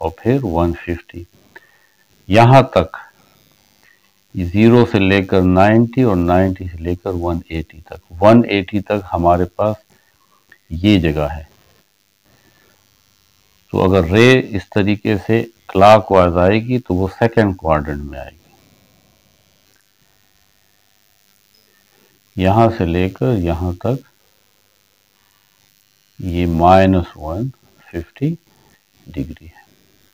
और फिर 150। यहाँ तक 0 से लेकर 90 और 90 से लेकर 180 तक, 180 तक हमारे पास ये जगह है। तो अगर रे इस तरीके से क्लॉकवाइज आएगी तो वो सेकंड क्वाड्रेंट में आएगी। यहां से लेकर यहां तक ये -150 डिग्री है।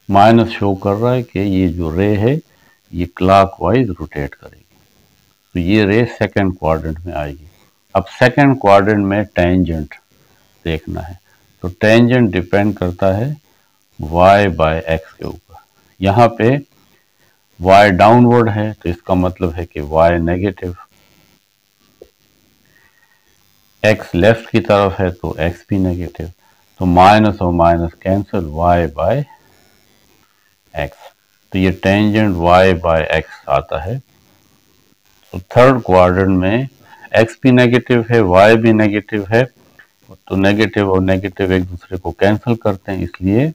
माइनस शो कर रहा है कि ये जो रे है ये क्लॉकवाइज रोटेट करेगी, तो ये रे सेकंड क्वाड्रेंट में आएगी। अब सेकंड क्वाड्रेंट में टेंजेंट देखना है, तो टेंजेंट डिपेंड करता है y/x के ऊपर। यहाँ पे y डाउनवर्ड है तो इसका मतलब है कि y नेगेटिव, x लेफ्ट की तरफ है तो x भी नेगेटिव, तो माइनस और माइनस कैंसिल, y/x, तो ये टेंजेंट y/x आता है। तो थर्ड क्वाड्रेंट में x भी नेगेटिव है, y भी नेगेटिव है, तो नेगेटिव और नेगेटिव एक दूसरे को कैंसिल करते हैं, इसलिए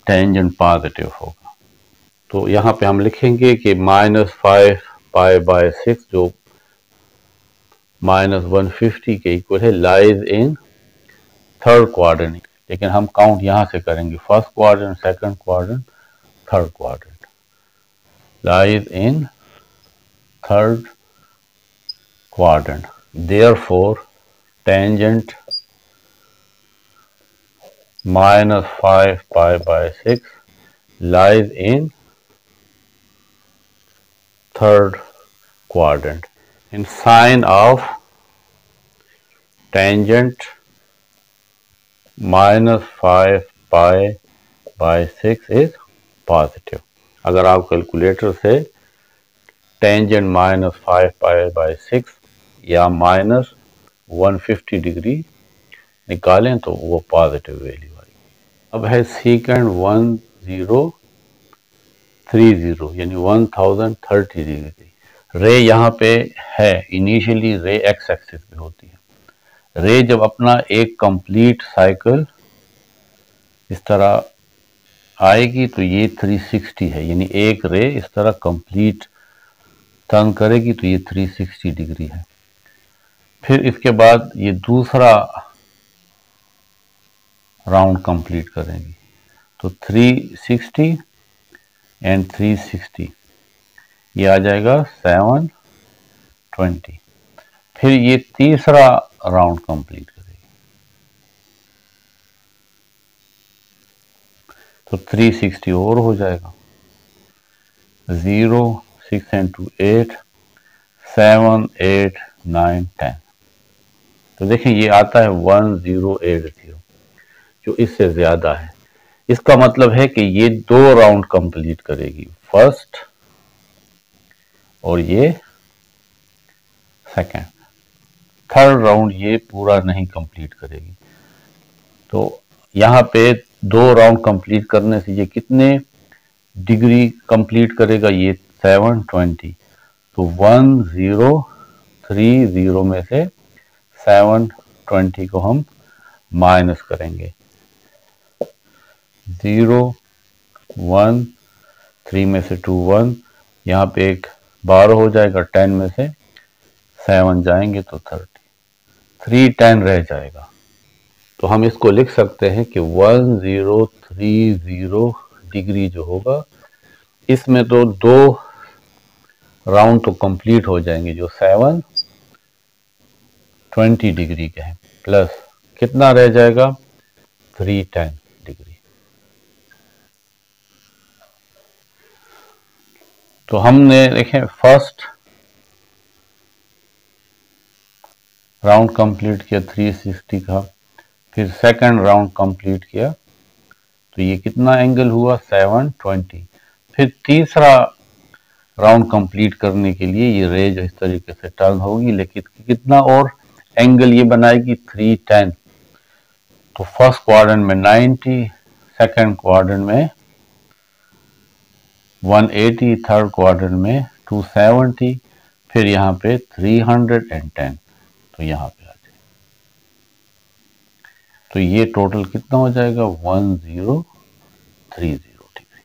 टेंजेंट पॉजिटिव होगा। तो यहाँ पे हम लिखेंगे कि -5π/6 जो -150 के इक्वल है, लाइज इन थर्ड क्वाड्रेंट। लेकिन हम काउंट यहां से करेंगे, first quadrant, second quadrant, third quadrant. Lies in third quadrant. Therefore, tangent -5π/6 lies in third quadrant. And sine of tangent -5π/6 is positive. अगर आप कैलकुलेटर से टेंजेंट -5π/6 या -150 डिग्री निकालें तो वो पॉजिटिव वैल्यू आएगी। अब है सेकेंड 1030 यानी 1030 डिग्री। रे यहाँ पे है, इनिशियली रे एक्स एक्सिस पे होती है। रे जब अपना एक कंप्लीट साइकिल इस तरह आएगी तो ये 360 है, यानी एक रे इस तरह कंप्लीट टर्न करेगी तो ये 360 डिग्री है। फिर इसके बाद ये दूसरा राउंड कंप्लीट करेंगी तो 360 एंड 360 ये आ जाएगा 720। फिर ये तीसरा राउंड कंप्लीट करेगी तो 360 और हो जाएगा। 0 6 and 2 8 7 8 9 10। तो देखें ये आता है 1080 जो इससे ज्यादा है। इसका मतलब है कि ये दो राउंड कंप्लीट करेगी, फर्स्ट और ये सेकंड। थर्ड राउंड ये पूरा नहीं कंप्लीट करेगी। तो यहाँ पे दो राउंड कंप्लीट करने से ये कितने डिग्री कंप्लीट करेगा, ये 720। तो 1030 में से 720 को हम माइनस करेंगे। 0 1 3 में से 2 1, यहाँ पे एक 12 हो जाएगा, 10 में से 7 जाएंगे तो 30, 310 रह जाएगा। तो हम इसको लिख सकते हैं कि 1030 डिग्री जो होगा, इसमें तो दो राउंड तो कंप्लीट हो जाएंगे जो 720 डिग्री के हैं, प्लस कितना रह जाएगा 310 डिग्री। तो हमने देखें फर्स्ट राउंड कंप्लीट किया 360 का, फिर सेकंड राउंड कंप्लीट किया तो ये कितना एंगल हुआ 720। फिर तीसरा राउंड कंप्लीट करने के लिए ये रे जो इस तरीके से टर्न होगी, लेकिन कितना और एंगल ये बनाएगी 310। तो फर्स्ट क्वाड्रेंट में 90, सेकंड क्वाड्रेंट में 180, थर्ड क्वाड्रेंट में 270, फिर यहाँ पे 310। तो यहाँ पे आ जाए तो ये टोटल कितना हो जाएगा 1030 डिग्री।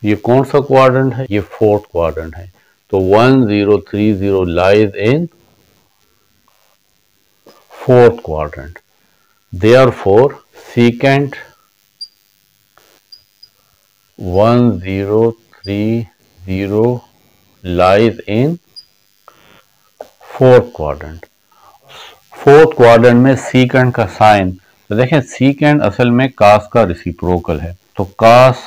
ये कौन सा क्वाड्रेंट है, ये फोर्थ क्वाड्रेंट है। तो 1030 lies in fourth quadrant. Therefore second 1030 lies in fourth quadrant. Fourth quadrant में सीकेंड का साइन, तो देखें सीकेंड असल में कास का रेसिप्रोकल है। तो कास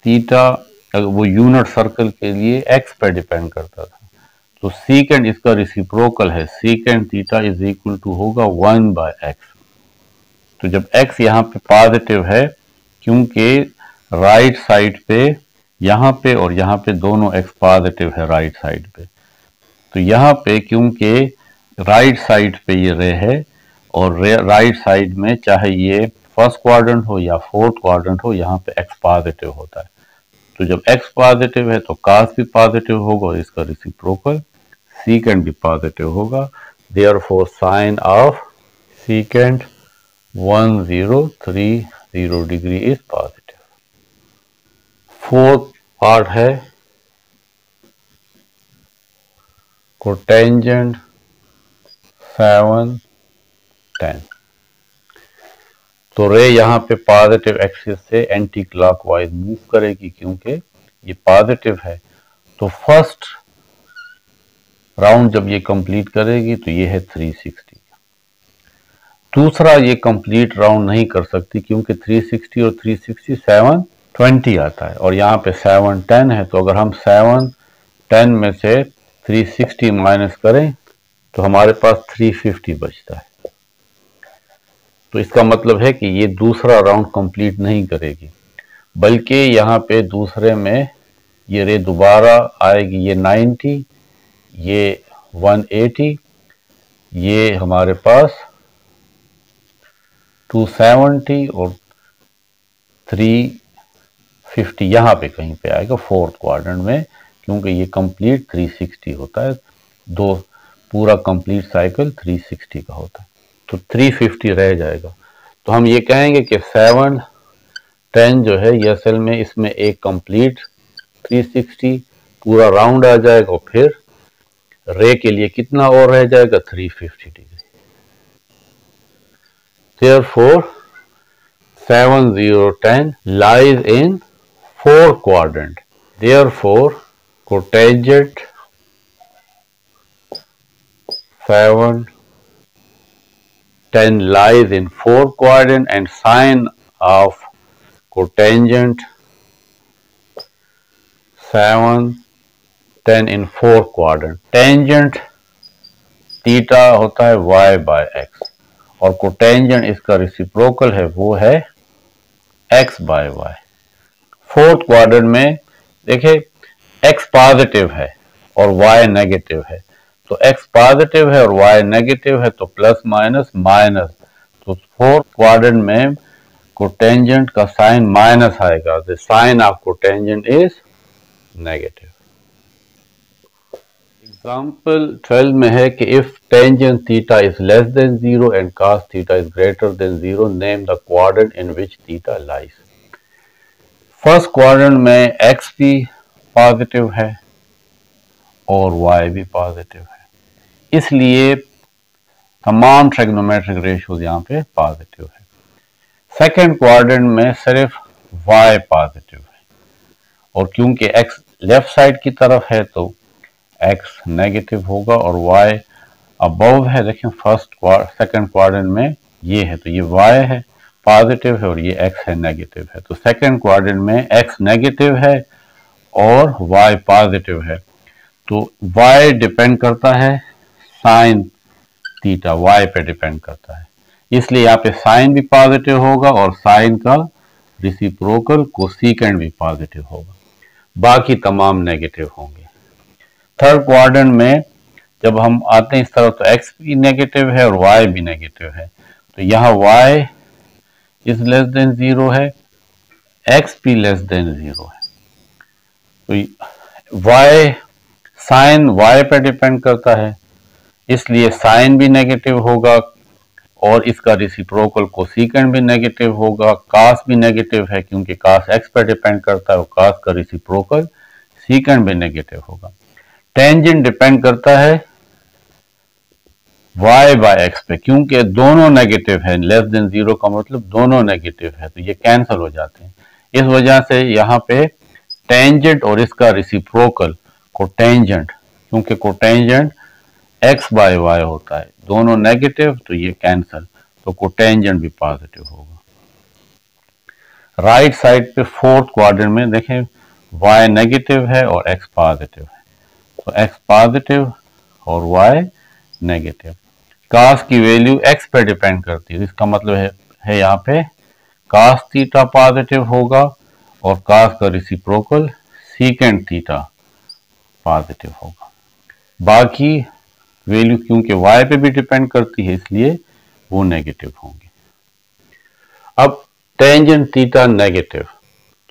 थीटा वो यूनिट सर्कल के लिए एक्स पर डिपेंड करता था, तो सीकेंड इसका रेसिप्रोकल है। Secant theta is equal to होगा 1/x। तो जब x यहाँ पे पॉजिटिव है, क्योंकि राइट साइड पे यहाँ पे और यहाँ पे दोनों x पॉजिटिव है राइट साइड पे, तो यहाँ पे क्योंकि राइट साइड पे ये रे है और राइट साइड में चाहे ये फर्स्ट क्वाड्रेंट हो या फोर्थ क्वाड्रेंट हो, यहाँ पे x पॉजिटिव होता है। तो जब x पॉजिटिव है तो cos भी पॉजिटिव होगा और इसका रेसिप्रोकल सीकेंड भी पॉजिटिव होगा। Therefore, sine of secant 1030 degree is positive. Fourth part है कोटेंजेंट 7 10। तो रे यहाँ पे पॉजिटिव एक्सिस से एंटी क्लॉकवाइज मूव करेगी क्योंकि ये पॉजिटिव है। तो फर्स्ट राउंड जब ये कंप्लीट करेगी तो ये है 360। दूसरा ये कंप्लीट राउंड नहीं कर सकती क्योंकि 360 और 360 720 आता है और यहाँ पे 710 है। तो अगर हम 710 में से 360 माइनस करें तो हमारे पास 350 बचता है। तो इसका मतलब है कि ये दूसरा राउंड कंप्लीट नहीं करेगी, बल्कि यहाँ पे दूसरे में ये रे दोबारा आएगी। ये 90, ये 180, ये हमारे पास 270 और 350 यहाँ पे कहीं पे आएगा फोर्थ क्वाड्रेंट में, क्योंकि ये कंप्लीट 360 होता है। दो पूरा कंप्लीट साइकिल 360 का होता है, तो 350 रह जाएगा। तो हम ये कहेंगे कि 710 जो है ये असल में इसमें एक कंप्लीट 360 पूरा राउंड आ जाएगा और फिर रे के लिए कितना और रह जाएगा 350 degree. Therefore, 7010 lies in fourth quadrant. Therefore, cotangent 710 lies in fourth quadrant and sine of cotangent 710 in fourth quadrant. Tangent theta होता है y by x और कोटेंजेंट इसका रेसिप्रोकल है वो है x by y। Fourth quadrant में देखिए x positive है और y नेगेटिव है, तो x पॉजिटिव है और y नेगेटिव है तो प्लस माइनस माइनस। तो फोर्थ क्वाड्रेंट में कोटेंजेंट का साइन माइनस आएगा। The sign of cotangent is negative. Example 12 में है कि if tangent theta is less than 0 and cos theta is greater than 0 name the quadrant in which theta lies. First quadrant में x भी positive है और y भी positive है, इसलिए तमाम ट्रिग्नोमेट्रिक रेशियोज यहाँ पे पॉजिटिव है। सेकेंड क्वाड्रेंट में सिर्फ y पॉजिटिव है और क्योंकि x लेफ्ट साइड की तरफ है तो x नेगेटिव होगा और y अबव है। देखें सेकंड क्वाड्रेंट में ये है तो ये y है पॉजिटिव है और ये x है नेगेटिव है। तो सेकंड क्वाड्रेंट में x नेगेटिव है और y पॉजिटिव है, तो y डिपेंड करता है साइन थीटा, y पे डिपेंड करता है, इसलिए यहाँ पे साइन भी पॉजिटिव होगा और साइन का रेसिप्रोकल कोसेकेंट भी पॉजिटिव होगा, बाकी तमाम नेगेटिव होंगे। थर्ड क्वाड्रेंट में जब हम आते हैं इस तरफ तो x भी नेगेटिव है और y भी नेगेटिव है, तो यहाँ y इज लेस देन 0 है, x भी लेस देन 0 है। तो y साइन y पर डिपेंड करता है, इसलिए साइन भी नेगेटिव होगा और इसका रेसिप्रोकल कोसेकेंट भी नेगेटिव होगा। cos भी नेगेटिव है क्योंकि cos x पर डिपेंड करता है और cos का रेसिप्रोकल सेकेंट भी नेगेटिव होगा। टेंजेंट डिपेंड करता है y बाय x पे, क्योंकि दोनों नेगेटिव है, लेस देन 0 का मतलब दोनों नेगेटिव है, तो ये कैंसिल हो जाते हैं। इस वजह से यहाँ पे टेंजेंट और इसका रेसिप्रोकल कोटेंजेंट, क्योंकि कोटेंजेंट x बाय y होता है, दोनों नेगेटिव तो ये कैंसिल, तो कोटेंजेंट भी पॉजिटिव होगा। राइट साइड पे फोर्थ क्वाड्रेंट में देखें y नेगेटिव है और x पॉजिटिव है, तो x पॉजिटिव और y नेगेटिव। cos की वैल्यू x पे डिपेंड करती है, इसका मतलब है यहाँ पे cos थीटा पॉजिटिव होगा और cos का रेसिप्रोकल सेकेंट थीटा पॉजिटिव होगा। बाकी वैल्यू क्योंकि y पे भी डिपेंड करती है इसलिए वो नेगेटिव होंगे। अब टेंजेंट थीटा नेगेटिव,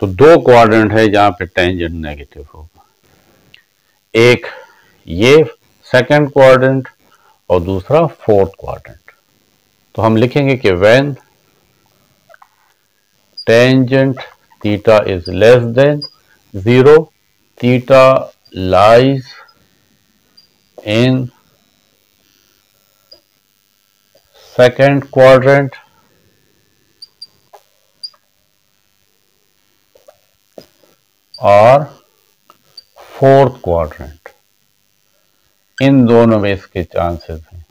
तो दो क्वाड्रेंट है जहां पे टेंजेंट नेगेटिव होगा, एक ये सेकंड क्वाड्रेंट और दूसरा फोर्थ क्वाड्रेंट। तो हम लिखेंगे कि when tangent theta is less than 0, theta lies in second quadrant और फोर्थ क्वाड्रेंट। इन दोनों में इसके चांसेस हैं।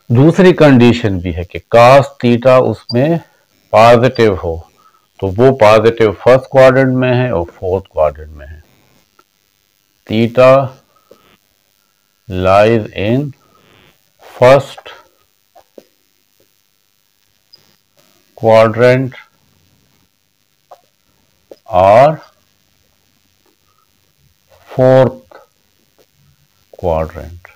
दूसरी कंडीशन भी है कि cos थीटा उसमें पॉजिटिव हो, तो वो पॉजिटिव फर्स्ट क्वाड्रेंट में है और फोर्थ क्वाड्रेंट में है। Theta lies in first quadrant और फोर्थ क्वाड्रेंट।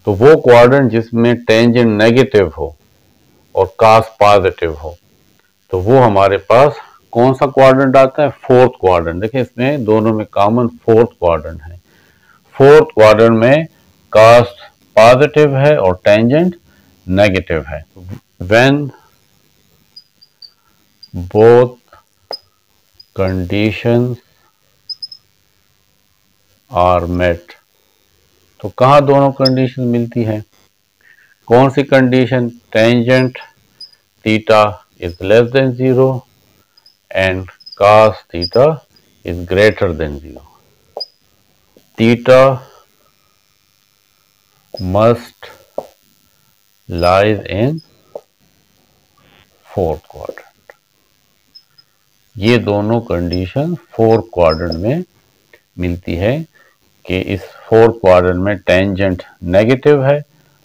तो वो क्वाड्रेंट जिसमें टेंजेंट नेगेटिव हो और cos पॉजिटिव हो, तो वो हमारे पास कौन सा क्वाड्रेंट आता है? Fourth quadrant. देखिए इसमें दोनों में कॉमन फोर्थ क्वाड्रेंट है। फोर्थ क्वाड्रेंट में cos पॉजिटिव है और टेंजेंट नेगेटिव है। When both conditions are met, तो कहाँ दोनों कंडीशन मिलती है? कौन सी condition? Tangent theta is less than 0 and cos theta is greater than 0. Theta must lies in fourth quadrant. ये दोनों कंडीशन फोर्थ क्वाड्रेंट में मिलती है कि इस फोर्थ क्वाड्रेंट में टेंजेंट नेगेटिव है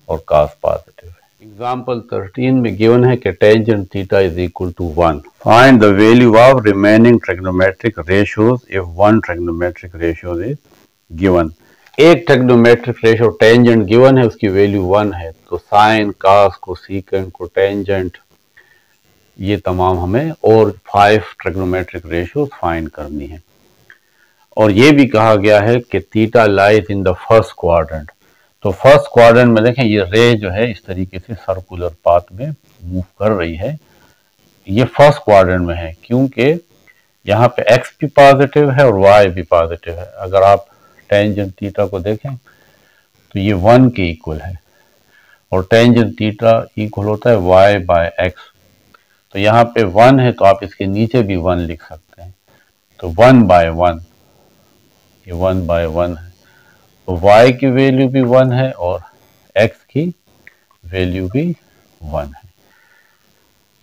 और cos पॉजिटिव है। एग्जाम्पल 13 में गिवन है कि tangent theta is equal to 1। Find the value of remaining trigonometric ratios if one trigonometric ratio is given. एक ट्रिग्नोमेट्रिक रेशियो टेंजेंट गिवन है, उसकी वैल्यू 1 है, तो साइन, कॉस, कोसेकेंट, कोटेंजेंट, ये तमाम हमें और 5 ट्रिग्नोमेट्रिक रेशियोज फाइंड करनी है। और ये भी कहा गया है कि theta lies in the first quadrant. तो फर्स्ट क्वाड्रेंट में देखें ये रे जो है इस तरीके से सर्कुलर पाथ में मूव कर रही है। ये फर्स्ट क्वाड्रेंट में है क्योंकि यहाँ पे x भी पॉजिटिव है और y भी पॉजिटिव है। अगर आप टेंजेंट थीटा को देखें तो ये 1 के इक्वल है और टेंजेंट थीटा इक्वल होता है y बाय x। तो यहाँ पे 1 है तो आप इसके नीचे भी 1 लिख सकते हैं, तो 1 बाय 1, ये 1 बाय 1 है। तो y की वैल्यू भी 1 है और x की वैल्यू भी 1 है।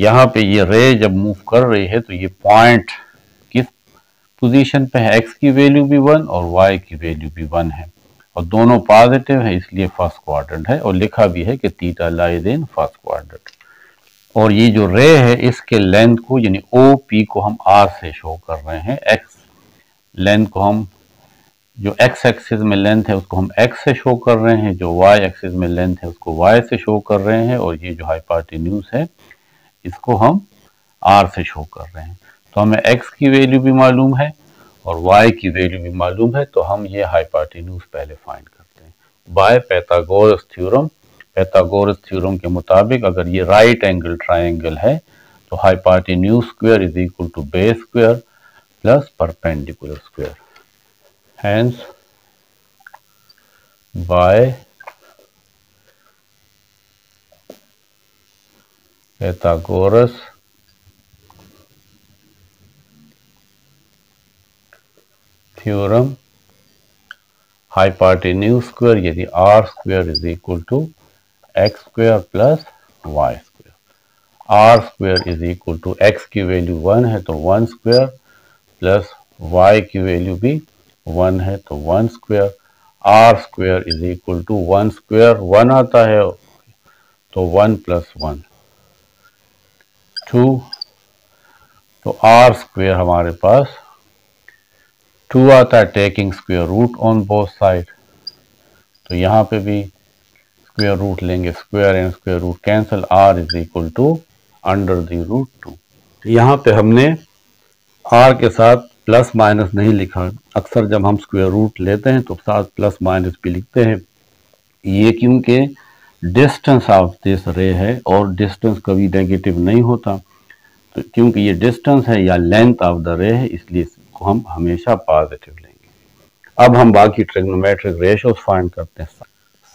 यहाँ पे ये रे जब मूव कर रही है तो ये पॉइंट किस पोजीशन पे है? x की वैल्यू भी 1 और y की वैल्यू भी 1 है और दोनों पॉजिटिव है, इसलिए फर्स्ट क्वाड्रेंट है। और लिखा भी है कि theta lies in first quadrant. और ये जो रे है इसके लेंथ को यानी OP को हम R से शो कर रहे हैं। x लेंथ को हम जो x एक्सिस में लेंथ है उसको हम x से शो कर रहे हैं, जो y एक्सिस में लेंथ है उसको y से शो कर रहे हैं, और ये जो हाइपोटेन्यूज है इसको हम r से शो कर रहे हैं। तो हमें x की वैल्यू भी मालूम है और y की वैल्यू भी मालूम है, तो हम ये हाइपोटेन्यूज पहले फाइंड करते हैं by Pythagoras theorem. Pythagoras theorem के मुताबिक अगर ये राइट एंगल ट्राइंगल है तो hypotenuse square is equal to base square plus perpendicular square. Hence, by Pythagoras theorem, hypotenuse square यदि r square is equal to x square plus y square। r square is equal to x की value 1 है तो 1 square plus y की value भी 1 है तो 1 square. r square is equal to 1 square 1 आता है तो 1 प्लस 1 2, तो r स्क्वायर हमारे पास 2 आता है taking square root on both side, तो यहाँ पे भी स्क्वायर रूट लेंगे, square and square root cancel, r is equal to under the root 2। यहाँ पे हमने r के साथ प्लस माइनस नहीं लिखा। अक्सर जब हम स्क्वायर रूट लेते हैं तो साथ प्लस माइनस भी लिखते हैं। ये क्योंकि डिस्टेंस ऑफ दिस रे है और डिस्टेंस कभी नेगेटिव नहीं होता, तो क्योंकि ये डिस्टेंस है या लेंथ ऑफ द रे है, इसलिए इसको हम हमेशा पॉजिटिव लेंगे। अब हम बाकी ट्रिग्नोमेट्रिक रेशियोज फाइंड करते हैं।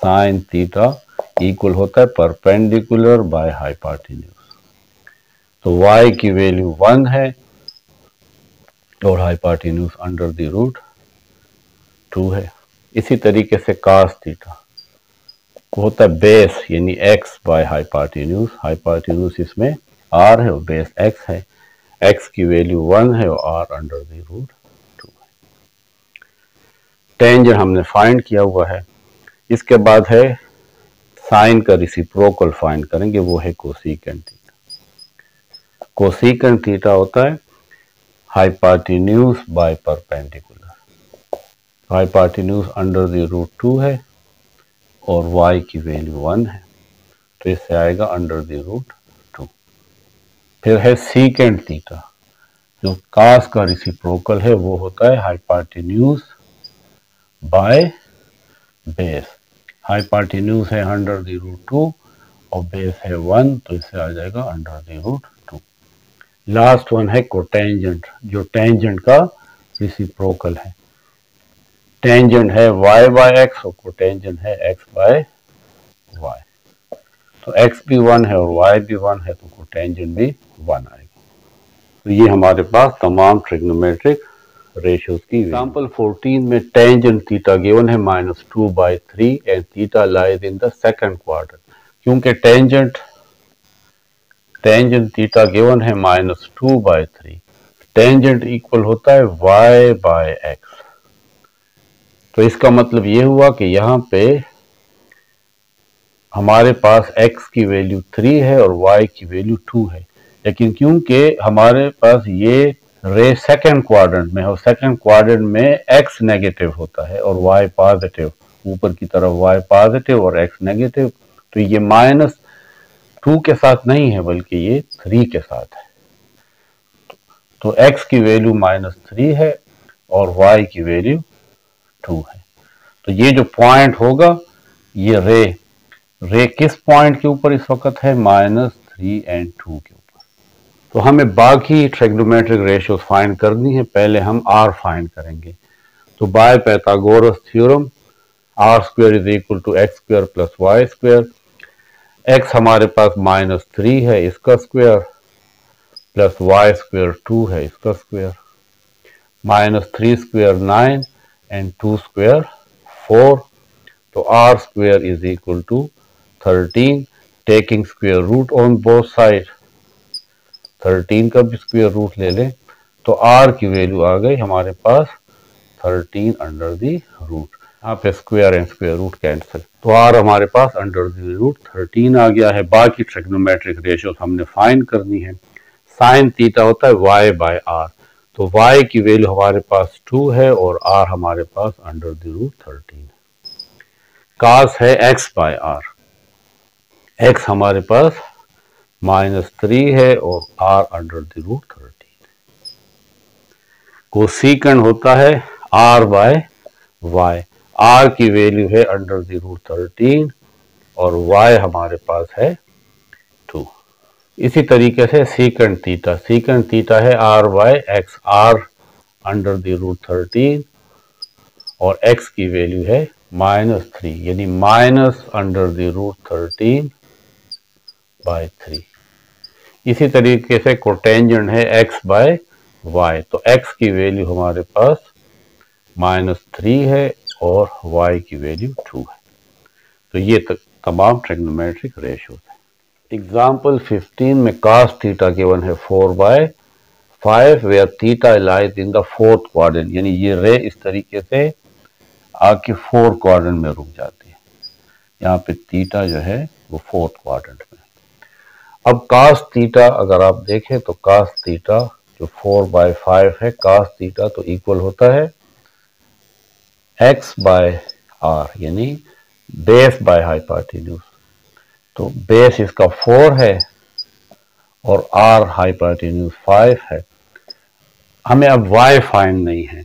साइन थीटा इक्वल होता है परपेंडिकुलर बाय हाइपोटेन्यूज। तो y की वैल्यू 1 है और हाइपोटेन्यूज अंडर द रूट 2 है। इसी तरीके से cos थीटा होता है बेस यानी x बाय हाइपोटेन्यूज। हाइपोटेन्यूज इसमें r है और बेस x है। x की वैल्यू 1 है और r अंडर द रूट 2 है। टेंजेंट हमने फाइंड किया हुआ है। इसके बाद है साइन का रेसिप्रोकल फाइंड करेंगे, वो है कोसेकेंट थीटा। कोसेकेंट थीटा होता है hypotenuse by perpendicular. Hypotenuse under the root 2 है और y की वैल्यू 1 है, तो इससे आएगा अंडर द रूट 2। फिर है सीकेंट थीटा, जो कास का रेसिप्रोकल है, वो होता है हाइपोटेन्यूज बाय बेस। हाइपोटेन्यूज है अंडर द रूट 2 और बेस है 1, तो इससे आ जाएगा under the root 2। Last one है कोटेंजेंट, जो टेंजेंट का रेसिप्रोकल है। टेंजेंट है y बाय एक्स और कोटेंजेंट है x बाय y। तो x भी 1 है और y भी 1 है, तो कोटेंजेंट भी 1 आएगा। तो ये हमारे पास तमाम ट्रिग्नोमेट्रिक रेशियोज की। एग्जाम्पल 14 में टेंजेंट थीटा गिवन है -2/3 and theta lies in the second quadrant. क्योंकि टेंजेंट थीटा गिवन है -2/3, टेंजेंट इक्वल होता है y बाय एक्स। तो इसका मतलब ये हुआ कि यहाँ पे हमारे पास x की वैल्यू 3 है और y की वैल्यू 2 है, लेकिन क्योंकि हमारे पास ये रे सेकंड क्वाड्रेंट में है और सेकंड क्वाड्रेंट में x नेगेटिव होता है और y पॉजिटिव, ऊपर की तरफ y पॉजिटिव और x नेगेटिव, तो ये -2 के साथ नहीं है बल्कि ये 3 के साथ है। तो x की वैल्यू -3 है और y की वैल्यू 2 है। तो ये जो पॉइंट होगा, ये रे किस पॉइंट के ऊपर इस वक्त है? -3 और 2 के ऊपर। तो हमें बाकी ट्रिग्नोमेट्रिक रेशियोज फाइंड करनी है। पहले हम r फाइंड करेंगे। तो by Pythagoras theorem r² is equal to x² plus y²। x हमारे पास -3 है, इसका स्क्वायर, प्लस y² 2 है, इसका स्क्वायर, -3² 9 एंड 2² 4। तो r² is equal to 13, taking square root on both side. 13 का भी स्क्वायर रूट ले लें तो r की वैल्यू आ गई हमारे पास 13 अंडर दी रूट। यहाँ पे square and square root cancel, तो r हमारे पास अंडर दी रूट 13 आ गया है। बाकी ट्रिग्नोमेट्रिक रेशियोज हमने फाइंड करनी है। साइन थीटा होता है y बाय r, तो y की वैल्यू हमारे पास 2 है और r हमारे पास अंडर दी रूट 13 है। cos है x बाय r, x हमारे पास -3 है और r under the root 13। Cosecant होता है r बाय y, r की वैल्यू है अंडर द रूट 13 और y हमारे पास है 2। इसी तरीके से सीकेंट थीटा है r by x, r under the root 13 और x की वैल्यू है -3, यानी minus under the root 13 by 3। इसी तरीके से कोटेंजेंट है x बाय y, तो x की वैल्यू हमारे पास -3 है और y की वैल्यू 2 है। तो ये तमाम ट्रिग्नोमेट्रिक रेशियोज है। एग्जाम्पल 15 में cos थीटा गिवन है 4/5 where theta lies in the fourth quadrant, यानी ये रे इस तरीके से आके फोर्थ क्वाड्रेंट में रुक जाती है। यहाँ पे थीटा जो है वो फोर्थ क्वाड्रेंट में। अब cos थीटा अगर आप देखें तो cos थीटा जो 4/5 है, cos थीटा तो इक्वल होता है x बाय r, यानी बेस बाय हाइपोटेन्यूज। तो बेस इसका 4 है और r हाइपोटेन्यूज 5 है। हमें अब y फाइंड नहीं है,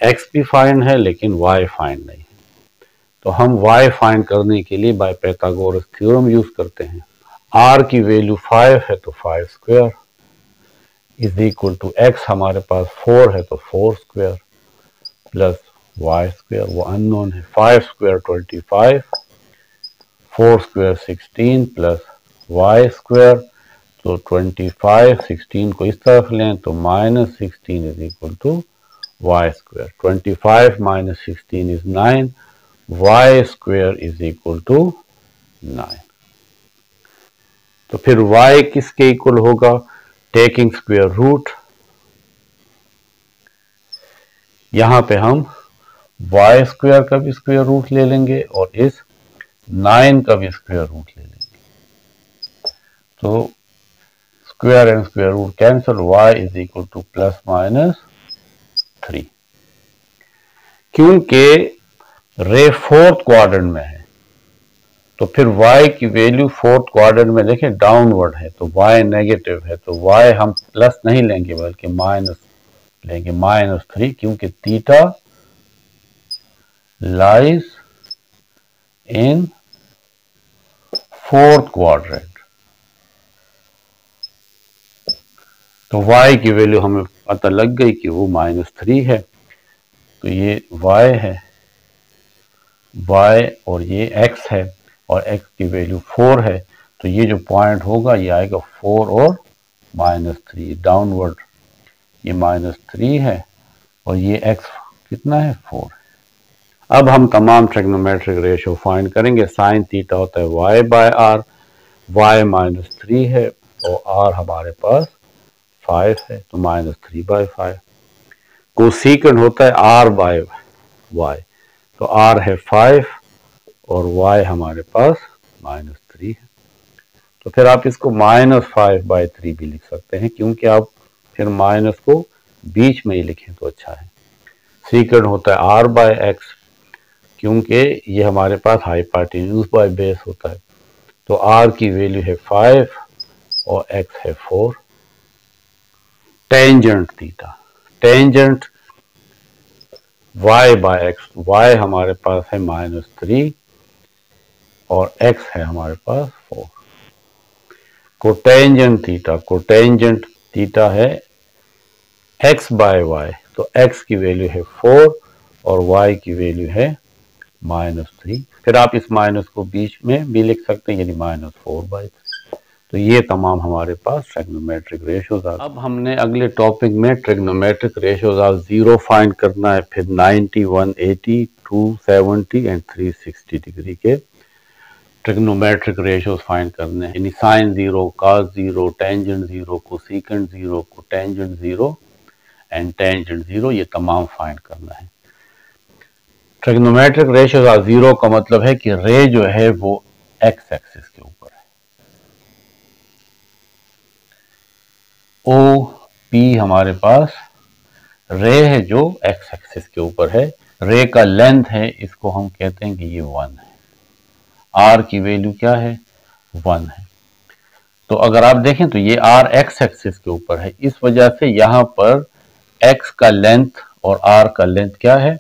x भी फाइंड है लेकिन y फाइंड नहीं है। तो हम y फाइंड करने के लिए बाय पाइथागोरस थ्योरम यूज करते हैं। r की वैल्यू 5 है तो 5 square is equal to x हमारे पास 4 है तो 4 स्क्वायर प्लस y स्क्वायर, वो अननोन है। 5 square 25, 4 square 16 plus y square, तो 25 16 को इस तरफ लें तो minus 16 is equal to y square. 25 minus 16 is 9, y square is equal to 9। तो फिर y किसके इक्वल होगा? टेकिंग स्क्वायर रूट, यहां पे हम y स्क्वायर का भी स्क्वायर रूट ले लेंगे और इस 9 का भी स्क्वायर रूट ले लेंगे। तो square and square root cancel, y is equal to plus minus 3। क्योंकि रे फोर्थ क्वाड्रेंट में है तो फिर y की वैल्यू फोर्थ क्वाड्रेंट में देखें डाउनवर्ड है, तो y नेगेटिव है, तो y हम प्लस नहीं लेंगे बल्कि माइनस लेंगे, -3, क्योंकि theta lies in fourth quadrant. तो y की वैल्यू हमें पता लग गई कि वो -3 है, तो ये y है, y और ये x है और x की वैल्यू 4 है, तो ये जो पॉइंट होगा ये आएगा 4 और -3 डाउनवर्ड, ये -3 है और ये x कितना है 4 है। अब हम तमाम ट्रिग्नोमेट्रिक रेशियो फाइंड करेंगे। साइन थीटा होता है y बाय आर, y -3 है और r हमारे पास 5 है तो -3 बाय 5। कोसेकेंट होता है r बाय y, तो r है 5 और y हमारे पास -3 है। तो फिर आप इसको -5/3 भी लिख सकते हैं, क्योंकि आप फिर माइनस को बीच में ही लिखें तो अच्छा है। सीकेंट होता है r बाय x, क्योंकि ये हमारे पास हाइपोटेन्यूज बाय बेस होता है, तो r की वैल्यू है 5 और x है 4। Tangent theta, tangent y by x, y हमारे पास है -3 और x है हमारे पास 4। कोटेंजेंट थीटा, कोटेंजेंट थीटा है x बाय y, तो x की वैल्यू है 4 और y की वैल्यू है -3। फिर आप इस माइनस को बीच में भी लिख सकते हैं, यानी -4/3। तो ये तमाम हमारे पास ट्रिग्नोमेट्रिक रेशियोज आ गए। अब हमने अगले टॉपिक में ट्रिग्नोमेट्रिक रेशियोज ऑफ 0 फाइंड करना है, फिर 90, 180, 270 एंड 360 डिग्री के ट्रिग्नोमेट्रिक रेशियोज फाइंड करने हैं, यानी sine 0, cos 0, tangent 0, cosecant 0, cotangent 0 and tangent 0, ये तमाम फाइंड करना है। ट्रिग्नोमेट्रिक रेशियोज ऑफ 0 का मतलब है कि रे जो है वो एक्स एक्सिस के ऊपर है। ओ पी हमारे पास रे है जो एक्स एक्सिस के ऊपर है, रे का लेंथ है, इसको हम कहते हैं कि ये 1 है। आर की वैल्यू क्या है 1 है। तो अगर आप देखें तो ये आर एक्स एक्सिस के ऊपर है, इस वजह से यहां पर एक्स का लेंथ और आर का लेंथ क्या है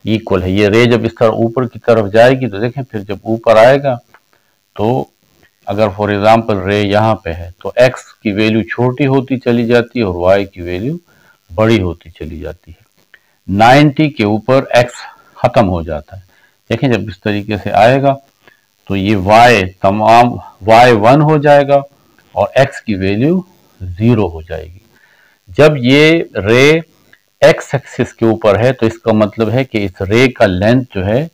इक्वल है। ये रे जब इस तरह ऊपर की तरफ जाएगी तो देखें फिर जब ऊपर आएगा तो अगर फॉर एग्जांपल रे यहाँ पे है तो x की वैल्यू छोटी होती चली जाती है और y की वैल्यू बड़ी होती चली जाती है। 90 के ऊपर x खत्म हो जाता है, देखें जब इस तरीके से आएगा तो ये y तमाम y 1 हो जाएगा और x की वैल्यू 0 हो जाएगी। जब ये रे x एक्सिस के ऊपर है तो इसका मतलब है कि इस रे का लेंथ जो है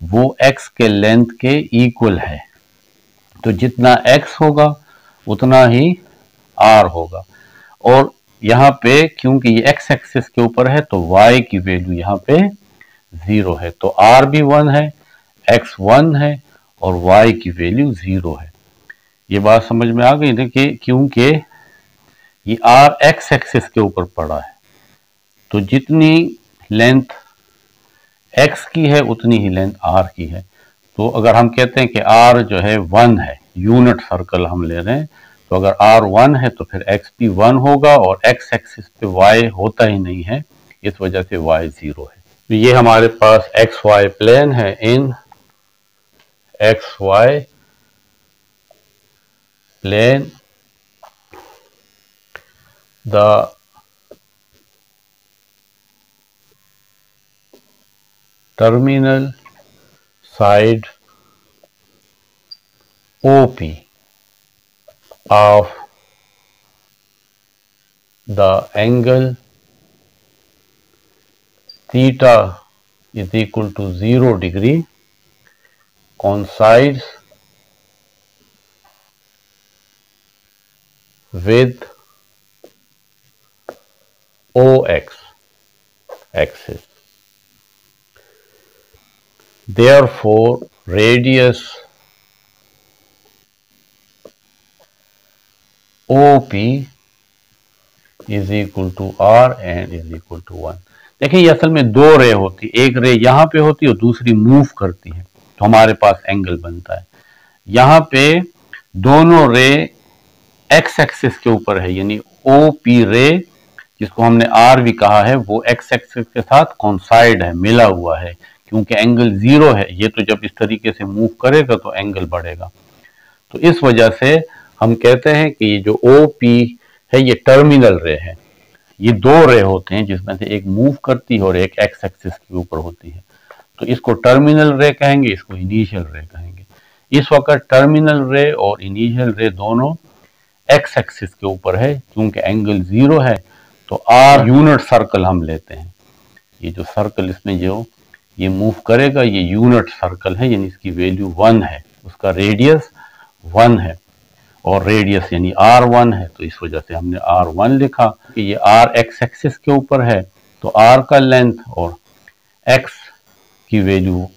वो x के लेंथ के इक्वल है, तो जितना x होगा उतना ही r होगा। और यहाँ पे क्योंकि ये x एक्सिस के ऊपर है तो y की वैल्यू यहाँ पे 0 है, तो r भी 1 है, x 1 है और y की वैल्यू 0 है। ये बात समझ में आ गई देखिए, क्योंकि ये r x एक्सिस के ऊपर पड़ा है तो जितनी लेंथ x की है उतनी ही लेंथ r की है। तो अगर हम कहते हैं कि r जो है 1 है, यूनिट सर्कल हम ले रहे हैं, तो अगर R 1 है तो फिर x भी 1 होगा और x एक्सिस पे y होता ही नहीं है, इस वजह से y 0 है। तो ये हमारे पास xy प्लेन है। In xy plane the terminal side OP of the angle theta is equal to 0 degree coincides with OX axis. Therefore, radius OP is equal to R and is equal to 1. देखिए ये असल में दो रे होती, एक रे यहाँ पे होती है और दूसरी मूव करती है, तो हमारे पास एंगल बनता है। यहाँ पे दोनों रे एक्स एक्सिस के ऊपर है, यानी OP रे जिसको हमने R भी कहा है वो एक्स एक्सिस के साथ कॉन्साइड है, मिला हुआ है, क्योंकि एंगल 0 है। ये तो जब इस तरीके से मूव करेगा तो एंगल बढ़ेगा। तो इस वजह से हम कहते हैं कि ये जो OP है ये टर्मिनल रे है। ये दो रे होते हैं जिसमें से एक मूव करती है और एक एक्स एक्सिस के ऊपर होती है, तो इसको टर्मिनल रे कहेंगे, इसको इनिशियल रे कहेंगे। इस वक्त टर्मिनल रे और इनिशियल रे दोनों एक्स एक्सिस के ऊपर है, क्योंकि एंगल 0 है तो R यूनिट सर्कल हम लेते हैं। ये जो सर्कल इसमें जो ये मूव करेगा ये यूनिट सर्कल है, यानी इसकी वैल्यू 1 है, उसका रेडियस 1 है और रेडियस यानी R1 है, तो इस वजह से हमने R1 लिखा कि ये R एक्स एक्सिस के ऊपर है, तो R का लेंथ और X की वैल्यू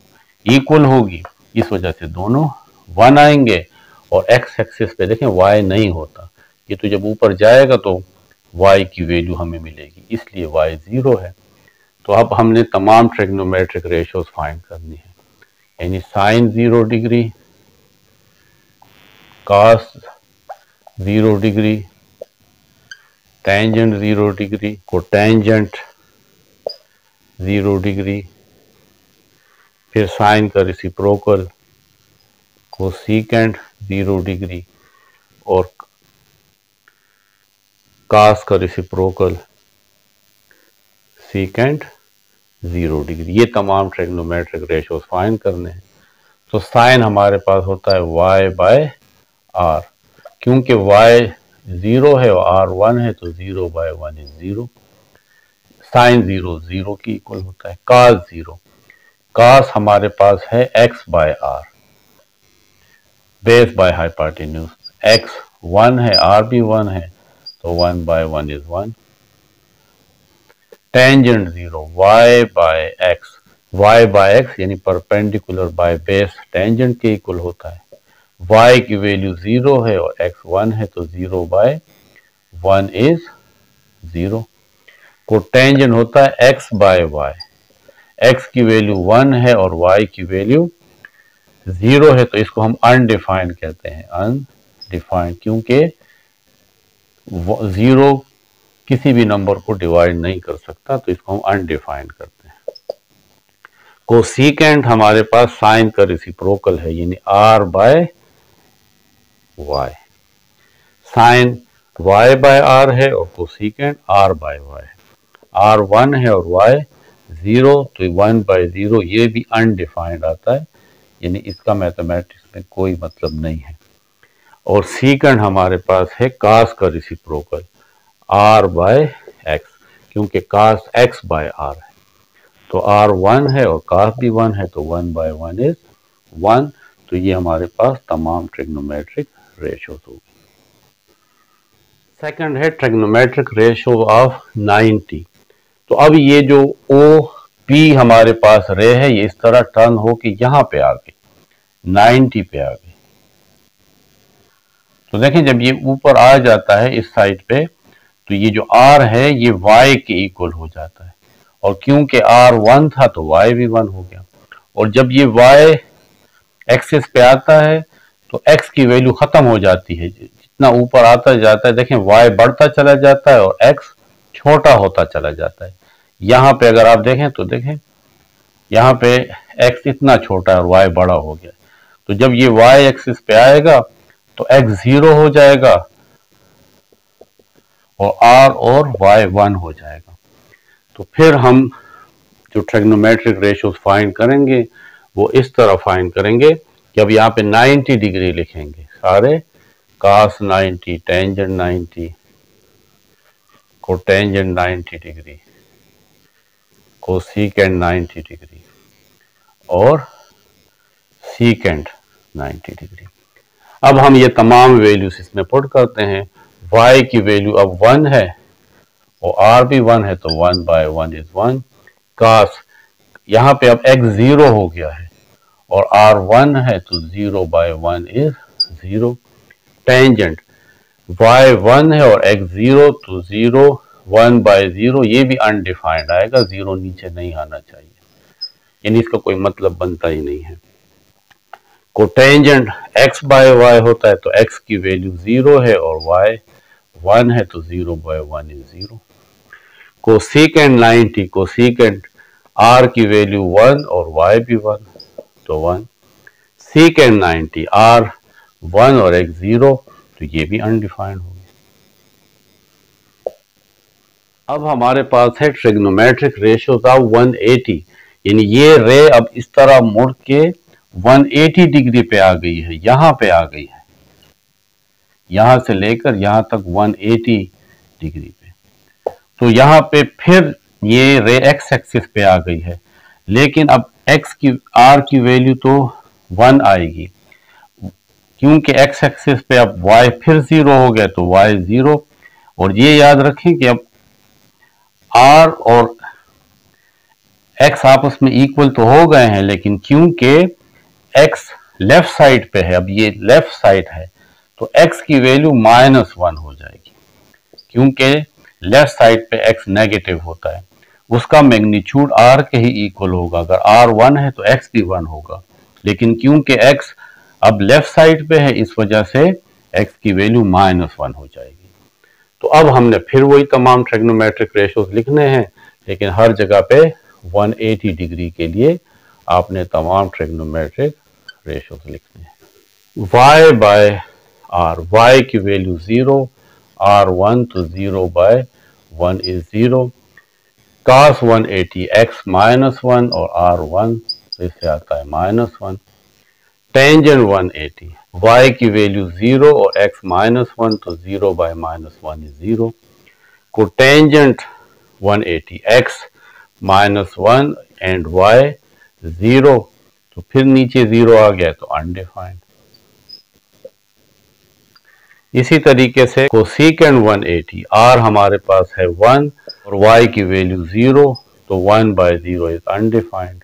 इक्वल होगी, इस वजह से दोनों 1 आएंगे। और X एक्सिस पे देखें Y नहीं होता, ये तो जब ऊपर जाएगा तो Y की वैल्यू हमें मिलेगी, इसलिए Y 0 है। तो अब हमने तमाम ट्रिग्नोमेट्रिक रेशियोज फाइंड करनी है, यानी sine 0 degree, cos 0 degree, tangent 0 degree, cotangent 0 degree, फिर साइन का रेसिप्रोकल, कोसेकेंट 0 डिग्री और कॉस का रेसिप्रोकल सेकेंट 0 डिग्री। ये तमाम ट्रिग्नोमेट्रिक रेशियोज फाइंड करने हैं। तो साइन हमारे पास होता है y बाय r, क्योंकि y 0 है और r 1 है तो 0 बाय 1 इज 0। साइन 0 0 की इक्वल होता है। cos 0, cos हमारे पास है x by r, base by hypotenuse, x 1 है r भी 1 है तो 1 by 1 is 1। Tangent 0, y by x यानी परपेंडिकुलर बाय बेस टेंजेंट के इक्वल होता है। y की वैल्यू 0 है और x 1 है तो 0 बाय 1 इज 0। कोटेंजेंट होता है x बाय y, x की वैल्यू 1 है और y की वैल्यू 0 है, तो इसको हम अनडिफाइंड कहते हैं, अनडिफाइंड, क्योंकि 0 किसी भी नंबर को डिवाइड नहीं कर सकता, तो इसको हम अनडिफाइंड करते हैं। कोसेकेंट हमारे पास साइन का रेसिप्रोकल है, यानी r by y, sine y by r है और कोसेकेंट r बाय y है। r 1 है और y 0, तो 1 बाय 0 ये भी अनडिफाइंड आता है, यानी इसका मैथमेटिक्स में कोई मतलब नहीं है। और सीकेंट हमारे पास है cos का रेसिप्रोकल r बाय x, क्योंकि cos x बाय r है, तो r 1 है और cos भी 1 है तो 1 बाय 1 इज 1। तो ये हमारे पास तमाम ट्रिग्नोमेट्रिक रेशियोज होगी। सेकंड है ट्रिग्नोमेट्रिक रेशियो ऑफ 90। तो अब ये जो OP हमारे पास रे है ये इस तरह टर्न हो कि यहां पे आ गई, 90 पे आ गई। तो देखें जब ये ऊपर आ जाता है इस साइड पे तो ये जो R है ये Y के इक्वल हो जाता है, और क्योंकि R 1 था तो Y भी 1 हो गया। और जब ये Y एक्सिस पे आता है तो X की वैल्यू खत्म हो जाती है, जितना जितना ऊपर आता जाता है, देखें y बढ़ता चला जाता है और x छोटा होता चला जाता है। यहाँ पे अगर आप देखें तो देखें यहाँ पे x इतना छोटा है और y बड़ा हो गया। तो जब ये y एक्सिस पे आएगा तो x 0 हो जाएगा और r और y 1 हो जाएगा। तो फिर हम जो ट्रिग्नोमेट्रिक रेशियोज फाइंड करेंगे वो इस तरह फाइंड करेंगे कि अब यहाँ पे 90 डिग्री लिखेंगे सारे, cos 90, tangent 90, cotangent 90 degree, cosecant 90 degree और सीकेंट 90 डिग्री। अब हम ये तमाम वैल्यूज इसमें पुट करते हैं। y की वैल्यू अब 1 है और r भी 1 है, तो 1 by 1 is 1। cos यहाँ पे अब x 0 हो गया है और r 1 है, तो 0 by 1 is 0। टेंजेंट y 1 है और x 0, तो 0 1 by 0, ये भी अनडिफाइंड आएगा, 0 नीचे नहीं आना चाहिए, यानी इसका कोई मतलब बनता ही नहीं है। कोटेंजेंट x by y होता है, तो x की वैल्यू 0 है और y 1 है, तो 0 by 1 is 0। Cosecant 90, cosecant r की वैल्यू 1 और y भी 1, तो 1। सेकेंट 90, r 1 और x 0, तो ये भी अनडिफाइंड होगी। अब हमारे पास है ट्रिग्नोमेट्रिक रेशियोज ऑफ 180, यानी ये रे अब इस तरह मुड़ के 180 डिग्री पे आ गई है, यहां पे आ गई है, यहां से लेकर यहां तक 180 डिग्री पे। तो यहां पे फिर ये रे एक्स एक्सिस पे आ गई है, लेकिन अब एक्स की आर की वैल्यू तो 1 आएगी, क्योंकि एक्स एक्सिस पे अब y फिर 0 हो गया, तो y 0। और ये याद रखें कि अब r और x आपस में इक्वल तो हो गए हैं, लेकिन क्योंकि x लेफ्ट साइड पे है, अब ये लेफ्ट साइड है, तो x की वैल्यू -1 हो जाएगी, क्योंकि लेफ्ट साइड पे x नेगेटिव होता है, उसका मैग्नीट्यूड r के ही इक्वल होगा। अगर r 1 है तो x भी 1 होगा, लेकिन क्योंकि x अब लेफ्ट साइड पे है, इस वजह से x की वैल्यू -1 हो जाएगी। तो अब हमने फिर वही तमाम ट्रिग्नोमेट्रिक रेशियोज लिखने हैं, लेकिन हर जगह पे 180 डिग्री के लिए आपने तमाम ट्रिग्नोमेट्रिक रेशियोज लिखने हैं। y बाय r, y की वैल्यू 0, r1 तो 0 बाय 1 इज 0। cos 180 x -1 और r1 इससे आता है -1। टेंजेंट 180, y की वैल्यू 0 और x -1, तो 0 by -1 is 0। Cotangent 180 x -1 and y 0, तो फिर नीचे 0 आ गया, तो अनडिफाइंड। इसी तरीके से कोसेकेंट 180, r हमारे पास है 1 और y की वैल्यू 0, तो 1 by 0 is undefined.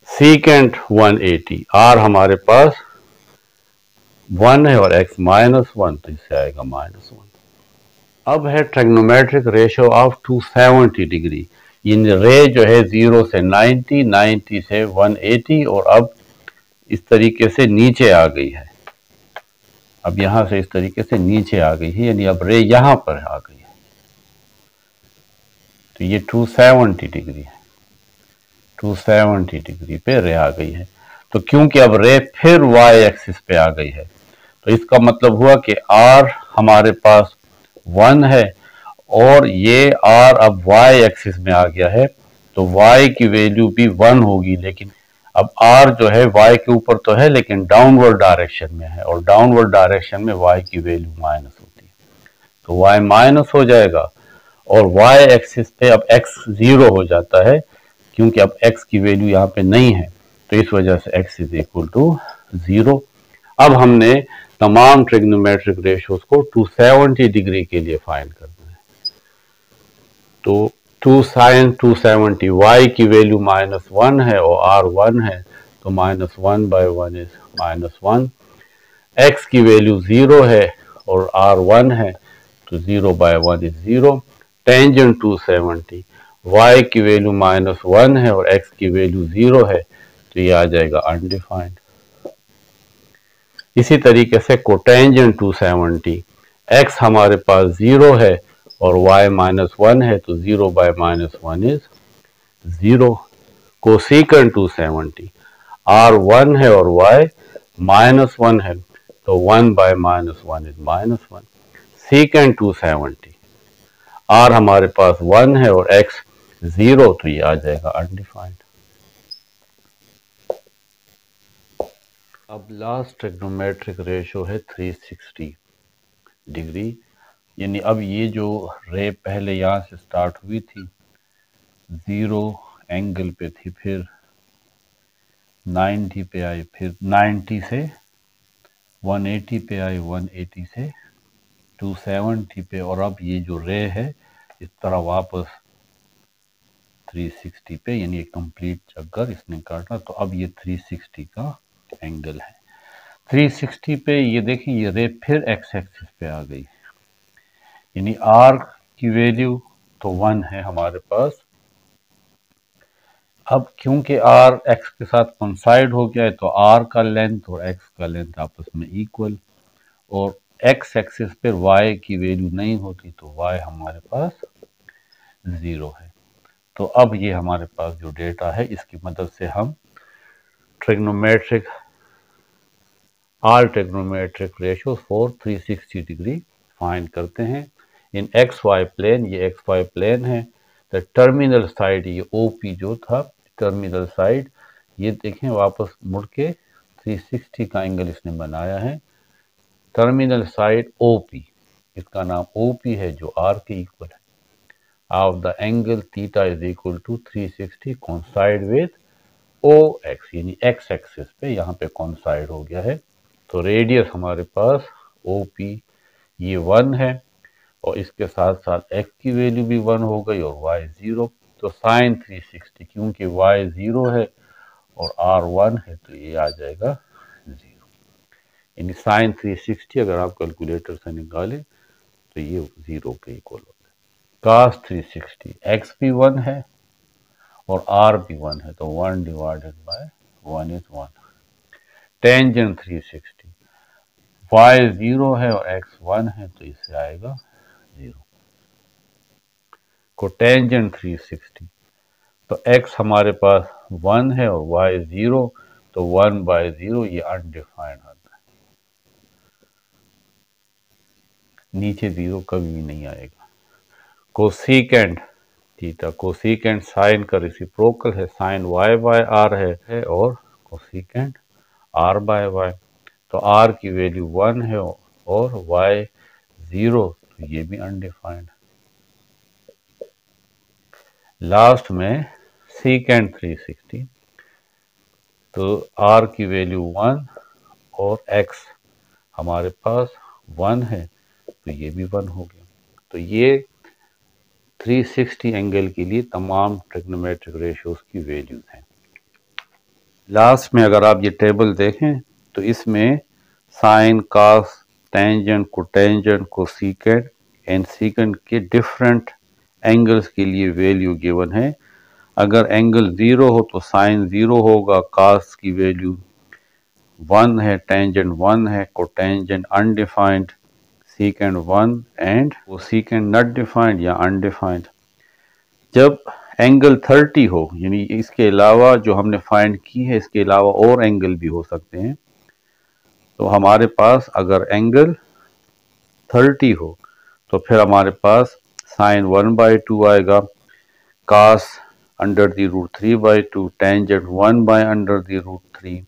Secant 180, r हमारे पास 1 है और x -1, तो इससे आएगा -1। अब है ट्रिग्नोमेट्रिक रेशियो ऑफ 270 डिग्री, इन रे जो है 0 से 90, 90 से 180 और अब इस तरीके से नीचे आ गई है, अब यहां से इस तरीके से नीचे आ गई है, यानी अब रे यहां पर आ गई है, तो ये 270 डिग्री है, 270 डिग्री पे रे आ गई है। तो क्योंकि अब रे फिर y एक्सिस पे आ गई है, तो इसका मतलब हुआ कि r हमारे पास 1 है और ये r अब y एक्सिस में आ गया है, तो y की वैल्यू भी 1 होगी, लेकिन अब r जो है y के ऊपर तो है लेकिन डाउनवर्ड डायरेक्शन में है, और डाउनवर्ड डायरेक्शन में y की वैल्यू माइनस होती है, तो y माइनस हो जाएगा और y एक्सिस पे अब x 0 हो जाता है, क्योंकि अब x की वैल्यू यहाँ पे नहीं है, तो इस वजह से x इज इक्वल टू 0। अब हमने तमाम ट्रिग्नोमेट्रिक रेशियोज को 270 डिग्री के लिए फाइंड करना है। तो 2 sin 270, y की वैल्यू -1 है और r 1 है, तो -1 बाय 1 इज -1। x की वैल्यू 0 है और r 1 है, तो 0 बाय 1 इज 0। टेंजेंट 270, y की वैल्यू -1 है और x की वैल्यू 0 है, तो ये आ जाएगा अनडिफाइंड। इसी तरीके से कोटेंजेंट 270, x हमारे पास 0 है और y -1 है, तो 0 by -1 इज 0। कोसेकेंट 270, r 1 है और y -1 है, तो 1 by -1 इज -1। सेकेंट 270, r हमारे पास 1 है और x 0, तो ये आ जाएगा अनडिफाइंड। अब लास्ट ट्रिग्नोमेट्रिक रेशो है 360 डिग्री, यानी अब ये जो रे पहले यहाँ से स्टार्ट हुई थी 0 एंगल पे थी, फिर 90 पे आई, फिर 90 से 180 पे आई, 180 से 270 पे, और अब ये जो रे है इस तरह वापस 360 पे, यानी एक कंप्लीट चक्कर इसने काटा, तो अब ये 360 का एंगल है। 360 पे ये देखिए ये रे फिर एक्स एक्सिस पे आ गई, यानी आर की वैल्यू तो 1 है हमारे पास। अब क्योंकि आर एक्स के साथ कंसाइड हो गया है, तो आर का लेंथ और एक्स का लेंथ आपस में इक्वल, और एक्स एक्सिस पर वाई की वैल्यू नहीं होती, तो वाई हमारे पास 0 है। तो अब ये हमारे पास जो डेटा है इसकी मदद से हम trigonometric trigonometric ratio for 360 degree find करते हैं। इन एक्स वाई प्लेन, ये एक्स वाई प्लेन है, द टर्मिनल साइड, ये ओपी जो था टर्मिनल साइड, ये देखें वापस मुड़ के 360 का एंगल इसने बनाया है। टर्मिनल साइड ओपी, इसका नाम ओपी है जो आर के इक्वल है, of the angle theta is equal to 360 coincide with O X, यानी एक्स एक्सिस पे यहाँ पे कोइंसाइड हो गया है। तो रेडियस हमारे पास ओपी ये 1 है, और इसके साथ साथ x की वैल्यू भी 1 हो गई और y 0, तो साइन 360 क्योंकि y 0 है और r 1 है, तो ये आ जाएगा 0, यानी साइन 360 अगर आप कैलकुलेटर से निकालें तो ये 0 के इक्वल होता है। कास 360, x भी 1 है और r भी 1 है, तो 1 divided by 1 is 1। Tangent 360, y 0 है और x 1 है, तो इससे आएगा 0। कोटेंजेंट 360, तो x हमारे पास 1 है और y 0, तो 1 बाय 0 ये अनडिफाइंड आता है, नीचे 0 कभी भी नहीं आएगा। कोसेकेंट थीटा, कोसेकेंट साइन का रेसिप्रोकल है, साइन y बाय r है और कोसेकेंट r बाय y, तो r की वैल्यू 1 है और y 0, तो ये भी अनडिफाइंड। लास्ट में सेकेंड 360, तो r की वैल्यू 1 और x हमारे पास 1 है, तो ये भी 1 हो गया। तो ये 360 एंगल के लिए तमाम ट्रिग्नोमेट्रिक रेशियोज की वैल्यूज हैं। लास्ट में अगर आप ये टेबल देखें तो इसमें sine, cos, tangent, cotangent, cosecant and secant के डिफरेंट एंगल्स के लिए वैल्यू गिवन है। अगर एंगल 0 हो तो साइन 0 होगा, कॉस की वैल्यू 1 है, टेंजेंट 1 है, cotangent undefined, second 1 and cosecant not defined या अनडिफाइंड। जब एंगल 30 हो, यानी इसके अलावा जो हमने फाइंड की है इसके अलावा और एंगल भी हो सकते हैं, तो हमारे पास अगर एंगल 30 हो तो फिर हमारे पास साइन 1/2 आएगा, cos under the root 3/2, tangent 1/√3,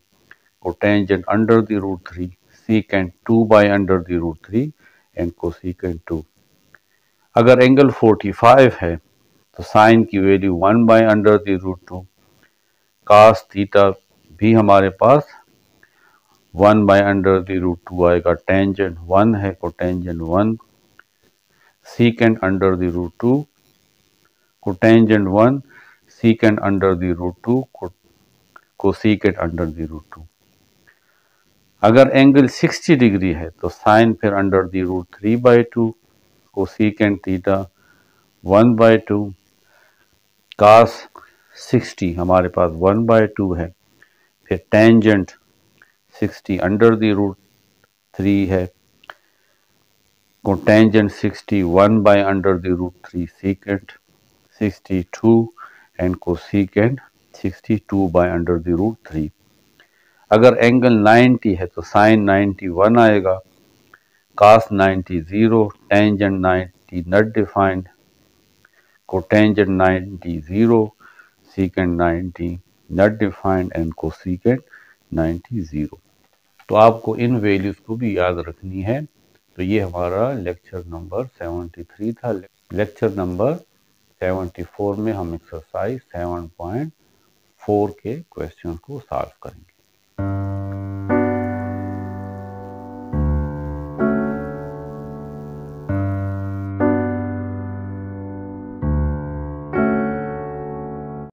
cotangent under the root 3, secant 2/√3 and cosecant 2। अगर एंगल 45 है तो साइन की वैल्यू 1/√2, कास थीटा भी हमारे पास 1/√2 आएगा, टेंजेंट 1 है, cotangent 1, secant under, cotangent 1, secant under, cosecant under. अगर एंगल 60 डिग्री है तो साइन फिर अंडर√3/2, कोसेकेंट थीटा 1/2, कास 60 हमारे पास 1/2 है, फिर टेंजेंट 60 अंडर द रूट 3 है, cotangent 61 by under the root 3 secant 62 and cosecant 62 by under the root 3। अगर एंगल 90 है तो साइन 91 आएगा, cos 90 0, tangent 90 not defined, cotangent 90 0, secant 90 not defined and cosecant 90 0। तो आपको इन वैल्यूज को भी याद रखनी है। तो ये हमारा लेक्चर नंबर 73 था। लेक्चर नंबर 74 में हम एक्सरसाइज 7.4 के क्वेश्चन को सॉल्व करेंगे।